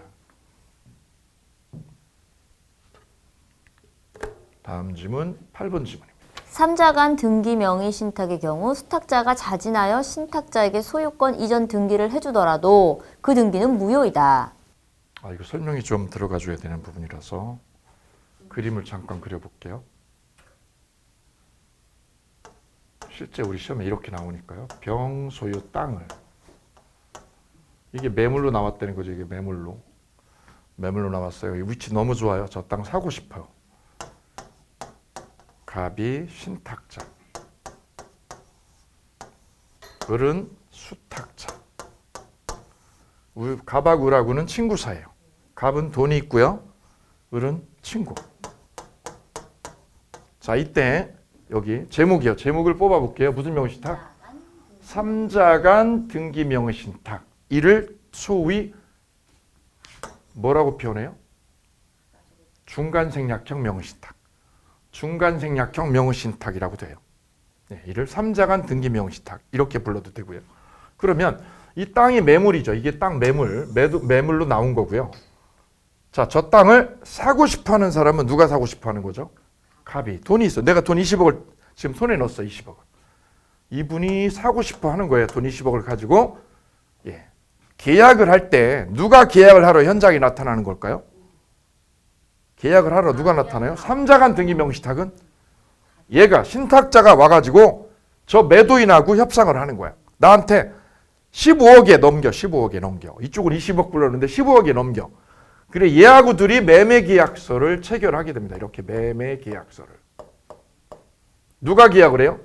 다음 질문 8번 질문입니다. 3자간 등기 명의신탁의 경우 수탁자가 자진하여 신탁자에게 소유권 이전 등기를 해주더라도 그 등기는 무효이다. 이거 설명이 좀 들어가 줘야 되는 부분이라서 그림을 잠깐 그려볼게요. 실제 우리 시험에 이렇게 나오니까요. 병 소유 땅을 이게 매물로 나왔다는 거죠. 이게 매물로 나왔어요. 이 위치 너무 좋아요. 저 땅 사고 싶어요. 갑이 신탁자, 을은 수탁자. 갑하고 을하고는 친구 사이예요. 갑은 돈이 있고요. 을은 친구. 자, 이때 여기 제목이요. 제목을 뽑아볼게요. 무슨 명의신탁? 3자간 등기 명의신탁. 이를 소위 뭐라고 표현해요? 중간생략형 명의신탁. 중간생략형 명의신탁이라고 돼요. 이를 3자간 등기 명의신탁 이렇게 불러도 되고요. 그러면 이 땅이 매물이죠. 이게 땅 매물로 나온 거고요. 자, 저 땅을 사고 싶어하는 사람은 누가 사고 싶어하는 거죠? 갑이. 돈이 있어. 내가 돈 20억을 지금 손에 넣었어. 20억을. 이분이 사고 싶어하는 거예요. 돈 20억을 가지고 계약을 할 때 누가 계약을 하러 현장에 나타나는 걸까요? 계약을 하러 누가 나타나요? 3자간 등기 명의신탁은 얘가 신탁자가 와가지고 저 매도인하고 협상을 하는 거야. 나한테 15억에 넘겨. 15억에 넘겨. 이쪽은 20억 불렀는데 15억에 넘겨. 그래 얘하고 둘이 매매계약서를 체결하게 됩니다. 이렇게 매매계약서를. 누가 계약을 해요?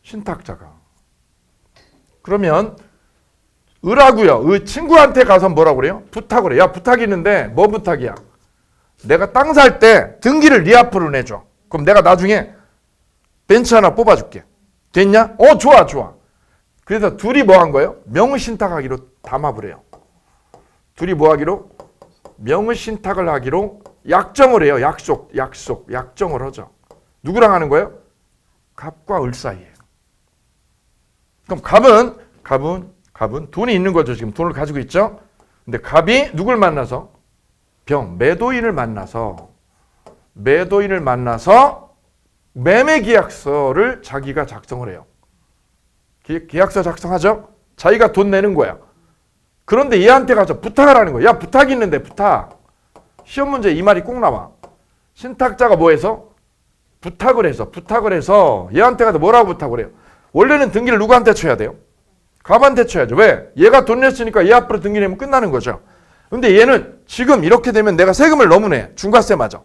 신탁자가. 그러면 을하고요. 친구한테 가서 뭐라고 그래요? 부탁을 해요. 야 부탁이 있는데 뭐 부탁이야? 내가 땅 살 때 등기를 네 앞으로 내줘. 그럼 내가 나중에 벤츠 하나 뽑아줄게. 됐냐? 좋아. 그래서 둘이 뭐 한 거예요? 명의신탁하기로 담합을 해요. 둘이 뭐 하기로? 명의신탁을 하기로 약정을 해요. 약정을 하죠. 누구랑 하는 거예요? 갑과 을 사이에. 그럼 갑은 돈이 있는 거죠. 지금 돈을 가지고 있죠. 근데 갑이 누굴 만나서? 매도인을 만나서 매매계약서를 자기가 작성을 해요. 계약서 작성하죠. 자기가 돈 내는 거야. 그런데 얘한테 가서 부탁을 하는 거야. 야, 부탁이 있는데 부탁. 시험 문제 이 말이 꼭 나와. 신탁자가 뭐 해서? 부탁을 해서 얘한테 가서 뭐라고 부탁을 해요? 원래는 등기를 누구한테 쳐야 돼요? 갑한테 쳐야죠. 왜? 얘가 돈 냈으니까 얘 앞으로 등기 내면 끝나는 거죠. 근데 얘는 지금 이렇게 되면 내가 세금을 너무 내. 중과세 맞아.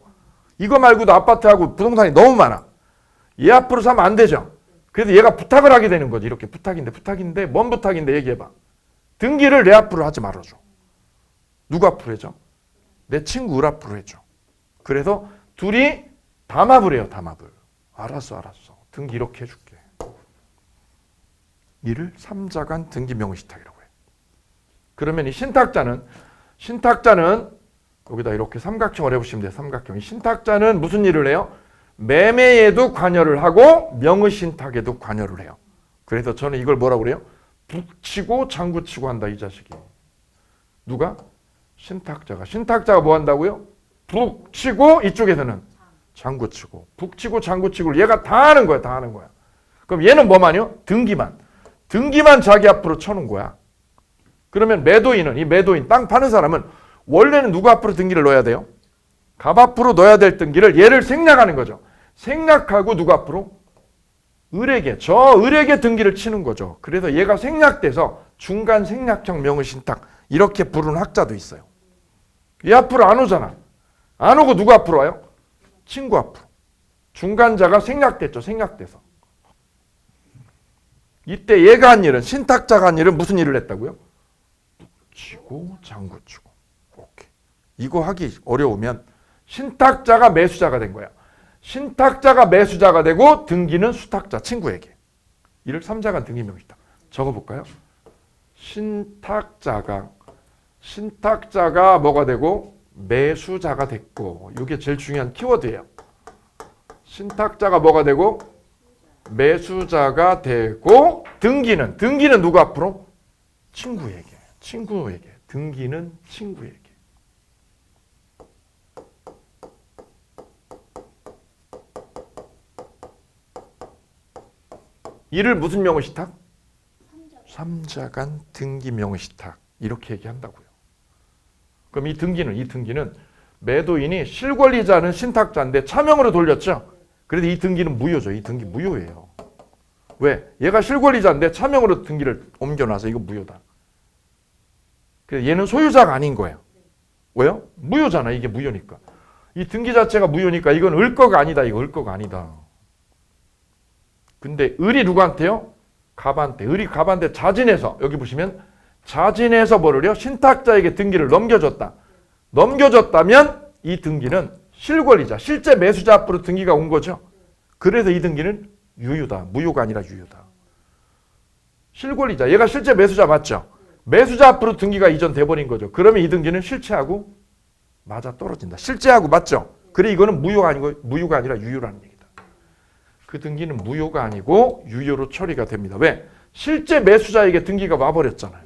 이거 말고도 아파트하고 부동산이 너무 많아. 얘 앞으로 사면 안 되죠. 그래서 얘가 부탁을 하게 되는 거지. 이렇게 부탁인데 뭔 부탁인데 얘기해봐. 등기를 내 앞으로 하지 말아줘. 누구 앞으로 해줘? 내 친구 을 앞으로 해줘. 그래서 둘이 담합을 해요. 알았어. 등기 이렇게 해줄게. 이를 삼자간 등기 명의신탁이라고 해요. 그러면 이 신탁자는 여기다 이렇게 삼각형을 해보시면 돼요. 삼각형. 이 신탁자는 무슨 일을 해요? 매매에도 관여를 하고 명의신탁에도 관여를 해요. 그래서 저는 이걸 뭐라고 그래요? 북치고 장구치고 한다, 이 자식이. 누가? 신탁자가 뭐 한다고요? 북치고 이쪽에서는 장구치고. 북치고 장구치고를 얘가 다 하는 거야. 그럼 얘는 뭐만요? 등기만 자기 앞으로 쳐놓은 거야. 그러면 이 매도인 땅 파는 사람은 원래는 누구 앞으로 등기를 넣어야 돼요? 갑 앞으로 넣어야 될 등기를 얘를 생략하는 거죠. 생략하고 누구 앞으로? 을에게 등기를 치는 거죠. 그래서 얘가 생략돼서 중간 생략형 명의신탁 이렇게 부르는 학자도 있어요. 얘 앞으로 안 오잖아. 안 오고 누구 앞으로 와요? 친구 앞으로. 중간자가 생략돼서. 이때 얘가 한 일은, 신탁자가 한 일은 무슨 일을 했다고요? 치고 장구치고. 오케이. 이거 하기 어려우면 신탁자가 매수자가 된 거야. 신탁자가 매수자가 되고 등기는 수탁자, 친구에게. 이를 삼자간 등기 명의신탁. 적어볼까요? 신탁자가 뭐가 되고 매수자가 됐고, 이게 제일 중요한 키워드예요. 신탁자가 뭐가 되고 매수자가 되고 등기는 누구 앞으로? 친구에게. 등기는 친구에게. 이를 무슨 명의신탁? 삼자간 등기 명의신탁. 이렇게 얘기한다고요. 그럼 이 등기는 매도인이 실권리자는 신탁자인데 차명으로 돌렸죠. 그래도 이 등기는 무효죠. 이 등기 무효예요. 왜? 얘가 실권리자인데 차명으로 등기를 옮겨놔서 이거 무효다. 그래서 얘는 소유자가 아닌 거예요. 왜요? 무효잖아. 이게 무효니까. 이 등기 자체가 무효니까 이건 을 거가 아니다. 이거 을 거가 아니다. 근데 을이 누구한테요? 갑한테. 을이 갑한테 자진해서, 여기 보시면 자진해서 뭐를요? 신탁자에게 등기를 넘겨줬다면 이 등기는 실권리자, 실제 매수자 앞으로 등기가 온 거죠. 그래서 이 등기는 유효다. 무효가 아니라 유효다. 실권리자, 얘가 실제 매수자 맞죠? 매수자 앞으로 등기가 이전돼 버린 거죠. 그러면 이 등기는 실체하고 맞아 떨어진다. 실제하고 맞죠? 그래 이거는 무효가 아니라 유효라는 얘기다. 그 등기는 무효가 아니고 유효로 처리가 됩니다. 왜? 실제 매수자에게 등기가 와버렸잖아요.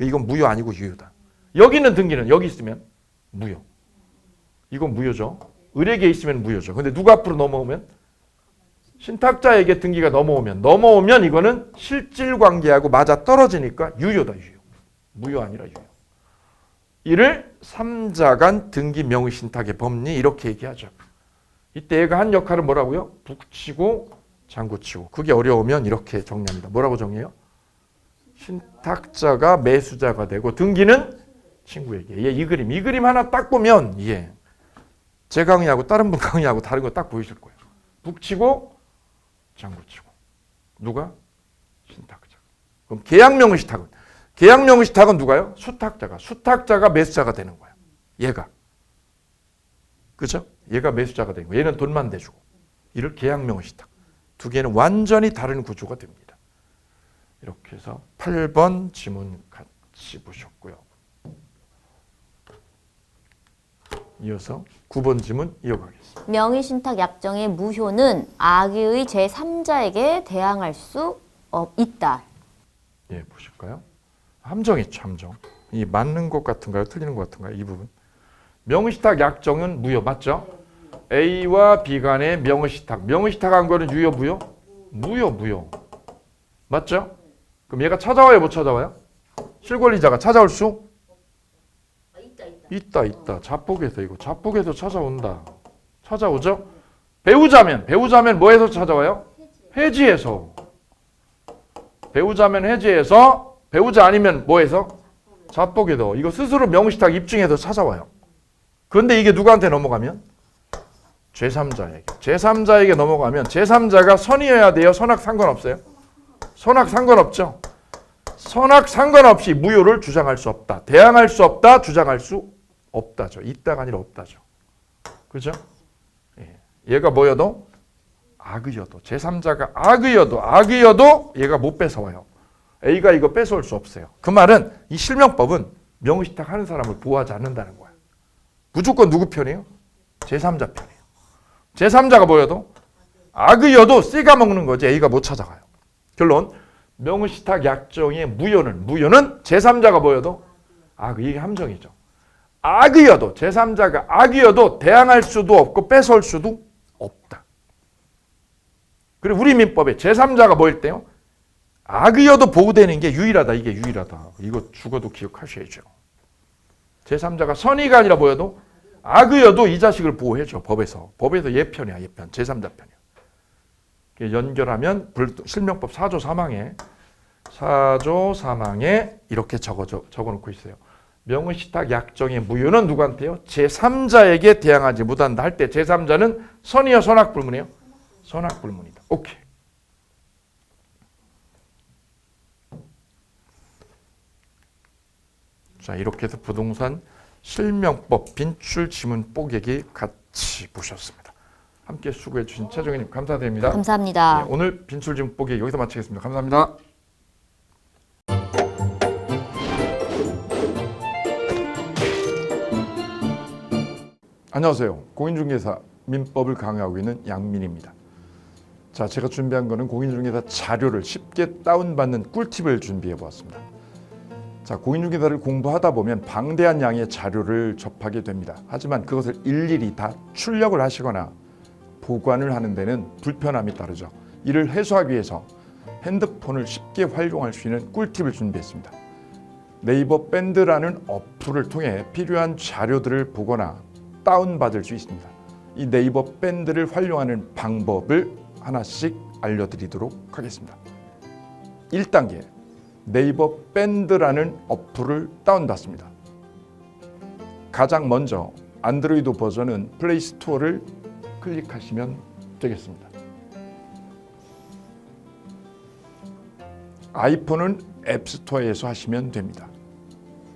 이건 무효 아니고 유효다. 여기 있는 등기는 여기 있으면 무효. 이건 무효죠. 을에게 있으면 무효죠. 근데 누구 앞으로 넘어오면? 신탁자에게 등기가 넘어오면 이거는 실질관계하고 맞아 떨어지니까 유효다. 유효. 무효 아니라 유효. 이를 삼자간 등기 명의신탁의 법리 이렇게 얘기하죠. 이때 얘가 한 역할은 뭐라고요? 북치고 장구치고. 그게 어려우면 이렇게 정리합니다. 뭐라고 정리해요? 신탁자가 매수자가 되고 등기는 친구에게. 이 그림 하나 딱 보면 제 강의하고 다른 분 강의하고 다른 거 딱 보이실 거예요. 북치고 장구치고. 누가? 신탁자. 그럼 계약명의신탁은 누가요? 수탁자가 매수자가 되는 거야. 얘가. 그죠? 얘가 매수자가 되는 거야. 얘는 돈만 대주고. 이를 계약명의 신탁. 두 개는 완전히 다른 구조가 됩니다. 이렇게 해서 8번 지문 같이 보셨고요. 이어서 9번 지문 이어가겠습니다. 명의신탁 약정의 무효는 악의의 제3자에게 대항할 수 있다. 예, 보실까요? 함정 있죠, 함정. 이 맞는 것 같은가요? 틀리는 것 같은가요? 이 부분. 명의신탁 약정은 무효 맞죠? A와 B 간의 명의신탁. 명의신탁한 거는 유효, 무효? 무효, 무효. 맞죠? 그럼 얘가 찾아와요, 못 찾아와요? 실권리자가 찾아올 수? 있다. 자폭에서 이거. 자폭에서 찾아온다. 찾아오죠? 배우자면 뭐해서 찾아와요? 해지해서. 배우자면 해지해서, 배우자 아니면 뭐해서? 자폭에서. 이거 스스로 명의신탁 입증해서 찾아와요. 그런데 이게 누구한테 넘어가면? 제3자에게. 제3자에게 넘어가면 제3자가 선이어야 돼요? 선악 상관없어요? 선악 상관없죠? 선악 상관없이 무효를 주장할 수 없다. 대항할 수 없다. 주장할 수 없다죠. 있다가 아니라 없다죠. 그죠? 예. 얘가 뭐여도? 악의여도. 제3자가 악의여도 얘가 못 뺏어와요. A가 이거 뺏어올 수 없어요. 그 말은 이 실명법은 명의신탁 하는 사람을 보호하지 않는다는 거야. 무조건 누구 편이에요? 제3자 편이에요. 제3자가 뭐여도? 악의여도 C가 먹는 거지 A가 못 찾아가요. 결론 명의신탁 약정의 무효는 제3자가 뭐여도? 이게 함정이죠. 악의여도 제3자가 악의여도 대항할 수도 없고 뺏어올 수도 없다. 그리고 우리 민법에 제3자가 뭐일 때요? 악의여도 보호되는 게 유일하다. 이게 유일하다. 이거 죽어도 기억하셔야죠. 제3자가 선의가 아니라 뭐여도? 악의여도 이 자식을 보호해줘. 법에서 얘 편이야. 얘 편. 제3자 편이야. 연결하면 실명법 4조 3항에 이렇게 적어놓고 있어요. 명의신탁 약정의 무효는 누구한테요? 제3자에게 대항하지 못한다 할 때 제3자는 선이요 선악불문이에요? 선악불문이다. 오케이. 자, 이렇게 해서 부동산 실명법 빈출 지문 뽀개기 같이 보셨습니다. 함께 수고해 주신 최정희님 감사드립니다. 감사합니다. 네, 오늘 빈출 지문 뽀개기 여기서 마치겠습니다. 감사합니다. 안녕하세요. 공인중개사 민법을 강의하고 있는 양민입니다. 자, 제가 준비한 거는 공인중개사 자료를 쉽게 다운받는 꿀팁을 준비해 보았습니다. 자, 공인중개사를 공부하다 보면 방대한 양의 자료를 접하게 됩니다. 하지만 그것을 일일이 다 출력을 하시거나 보관을 하는 데는 불편함이 따르죠. 이를 해소하기 위해서 핸드폰을 쉽게 활용할 수 있는 꿀팁을 준비했습니다. 네이버 밴드라는 어플을 통해 필요한 자료들을 보거나 다운받을 수 있습니다. 이 네이버 밴드를 활용하는 방법을 하나씩 알려드리도록 하겠습니다. 1단계, 네이버 밴드라는 어플을 다운받습니다. 가장 먼저 안드로이드 버전은 플레이 스토어를 클릭하시면 되겠습니다. 아이폰은 앱스토어에서 하시면 됩니다.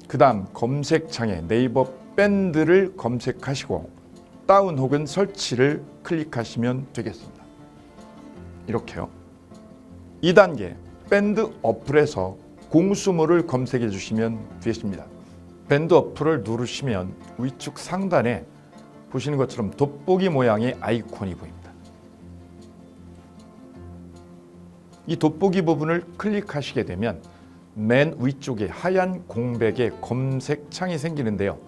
그 다음 검색창에 네이버 밴드를 검색하시고 다운 혹은 설치를 클릭하시면 되겠습니다. 이렇게요. 2단계 밴드 어플에서 공수모를 검색해 주시면 되겠습니다. 밴드 어플을 누르시면 위쪽 상단에 보시는 것처럼 돋보기 모양의 아이콘이 보입니다. 이 돋보기 부분을 클릭하시게 되면 맨 위쪽에 하얀 공백의 검색창이 생기는데요.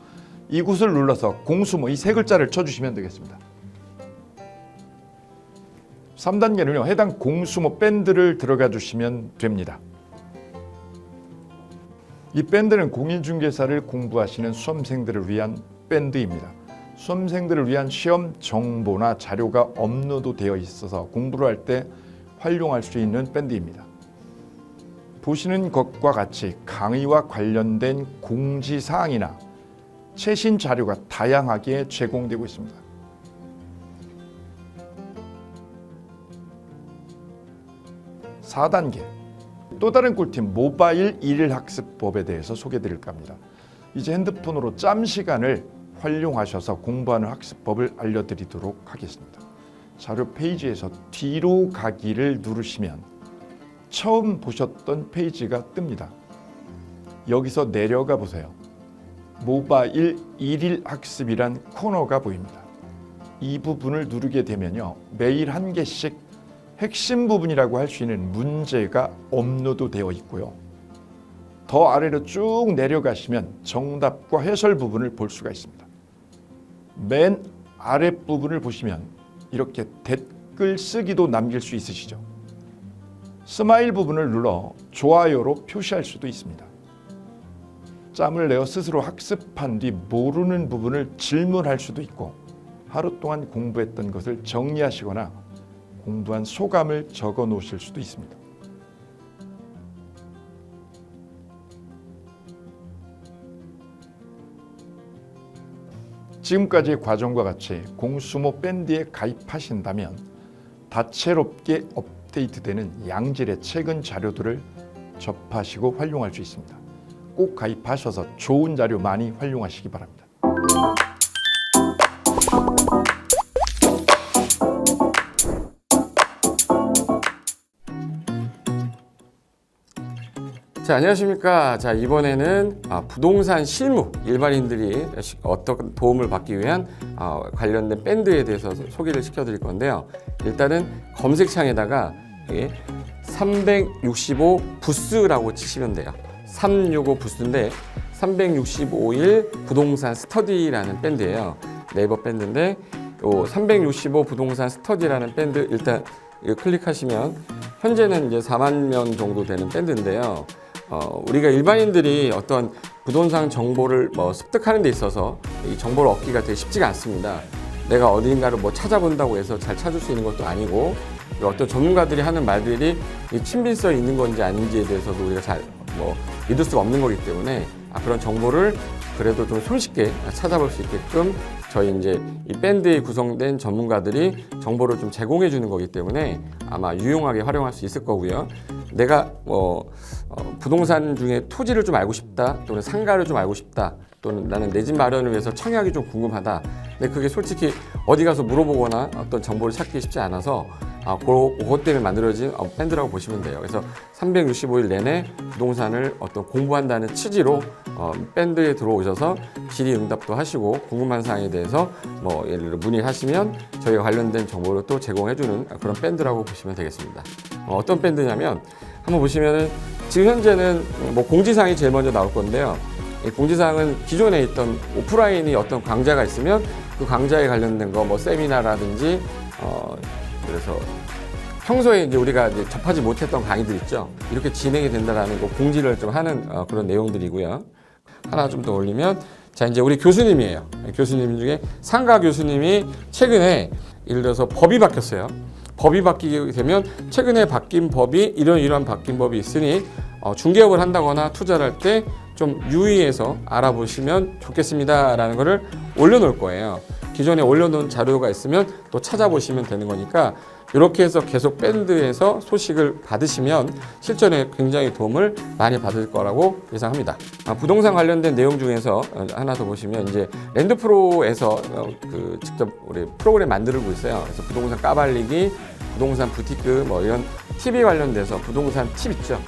이곳을 눌러서 공수모 이 세 글자를 쳐주시면 되겠습니다. 3단계는요. 해당 공수모 밴드를 들어가 주시면 됩니다. 이 밴드는 공인중개사를 공부하시는 수험생들을 위한 밴드입니다. 수험생들을 위한 시험 정보나 자료가 업로드되어 있어서 공부를 할 때 활용할 수 있는 밴드입니다. 보시는 것과 같이 강의와 관련된 공지사항이나 최신 자료가 다양하게 제공되고 있습니다. (4단계) 또 다른 꿀팁 모바일 일일학습법에 대해서 소개드릴까 합니다. 이제 핸드폰으로 짬 시간을 활용하셔서 공부하는 학습법을 알려드리도록 하겠습니다. 자료 페이지에서 뒤로 가기를 누르시면 처음 보셨던 페이지가 뜹니다. 여기서 내려가 보세요. 모바일 일일 학습이란 코너가 보입니다. 이 부분을 누르게 되면요, 매일 한 개씩 핵심 부분이라고 할 수 있는 문제가 업로드 되어 있고요. 더 아래로 쭉 내려가시면 정답과 해설 부분을 볼 수가 있습니다. 맨 아랫부분을 보시면 이렇게 댓글 쓰기도 남길 수 있으시죠. 스마일 부분을 눌러 좋아요로 표시할 수도 있습니다. 짬을 내어 스스로 학습한 뒤 모르는 부분을 질문할 수도 있고, 하루 동안 공부했던 것을 정리하시거나 공부한 소감을 적어 놓으실 수도 있습니다. 지금까지의 과정과 같이 공수모 밴드에 가입하신다면 다채롭게 업데이트되는 양질의 최근 자료들을 접하시고 활용할 수 있습니다. 꼭 가입하셔서 좋은 자료 많이 활용하시기 바랍니다. 자, 안녕하십니까. 자, 이번에는 부동산 실무, 일반인들이 어떤 도움을 받기 위한 관련된 밴드에 대해서 소개를 시켜드릴 건데요. 일단은 검색창에다가 365 부스라고 치시면 돼요. 365 부스인데 365일 부동산 스터디라는 밴드예요. 네이버 밴드인데 365 부동산 스터디라는 밴드 일단 클릭하시면 현재는 이제 4만 명 정도 되는 밴드인데요. 우리가 일반인들이 어떤 부동산 정보를 습득하는 데 있어서 이 정보를 얻기가 되게 쉽지가 않습니다. 내가 어딘가를 찾아본다고 해서 잘 찾을 수 있는 것도 아니고, 어떤 전문가들이 하는 말들이 이 친밀성이 있는 건지 아닌지에 대해서도 우리가 잘 믿을 수가 없는 거기 때문에 그런 정보를 그래도 좀 손쉽게 찾아볼 수 있게끔 저희 이제 이 밴드에 구성된 전문가들이 정보를 좀 제공해 주는 거기 때문에 아마 유용하게 활용할 수 있을 거고요. 내가 부동산 중에 토지를 좀 알고 싶다, 또는 상가를 좀 알고 싶다, 또는 나는 내 집 마련을 위해서 청약이 좀 궁금하다. 근데 그게 솔직히 어디 가서 물어보거나 어떤 정보를 찾기 쉽지 않아서 그것 때문에 만들어진 밴드라고 보시면 돼요. 그래서 365일 내내 부동산을 어떤 공부한다는 취지로 밴드에 들어오셔서 질의응답도 하시고 궁금한 사항에 대해서 예를 들어 문의하시면 저희가 관련된 정보를 또 제공해주는 그런 밴드라고 보시면 되겠습니다. 어떤 밴드냐면 한번 보시면은 지금 현재는 공지사항이 제일 먼저 나올 건데요. 이 공지사항은 기존에 있던 오프라인이 어떤 강좌가 있으면 그 강좌에 관련된 거 세미나라든지 그래서 평소에 이제 우리가 이제 접하지 못했던 강의들 있죠. 이렇게 진행이 된다라는 거 공지를 좀 하는 그런 내용들이고요. 하나 좀 더 올리면, 자, 이제 우리 교수님이에요. 교수님 중에 상가 교수님이 최근에 예를 들어서 법이 바뀌었어요. 법이 바뀌게 되면 최근에 바뀐 법이 이런 바뀐 법이 있으니 중개업을 한다거나 투자를 할 때 좀 유의해서 알아보시면 좋겠습니다라는 거를 올려놓을 거예요. 기존에 올려놓은 자료가 있으면 또 찾아보시면 되는 거니까 이렇게 해서 계속 밴드에서 소식을 받으시면 실전에 굉장히 도움을 많이 받을 거라고 예상합니다. 부동산 관련된 내용 중에서 하나 더 보시면 이제 랜드프로에서 직접 우리 프로그램 만들고 있어요. 그래서 부동산 까발리기, 부동산 부티크 이런 TV 관련돼서 부동산 팁 있죠.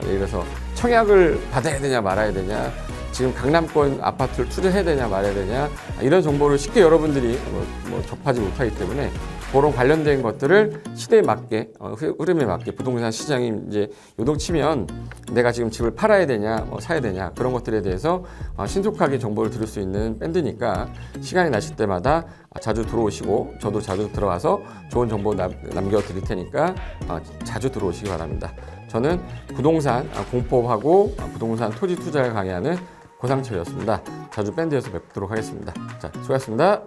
예를 들어서 청약을 받아야 되냐 말아야 되냐, 지금 강남권 아파트를 투자해야 되냐 말아야 되냐, 이런 정보를 쉽게 여러분들이 접하지 못하기 때문에 그런 관련된 것들을 시대에 맞게 흐름에 맞게 부동산 시장이 이제 요동치면 내가 지금 집을 팔아야 되냐 사야 되냐 그런 것들에 대해서 신속하게 정보를 들을 수 있는 밴드니까 시간이 나실 때마다 자주 들어오시고 저도 자주 들어가서 좋은 정보 남겨드릴 테니까 자주 들어오시기 바랍니다. 저는 부동산 공법하고 부동산 토지 투자를 강의하는 고상철이었습니다. 자주 밴드에서 뵙도록 하겠습니다. 자, 수고하셨습니다.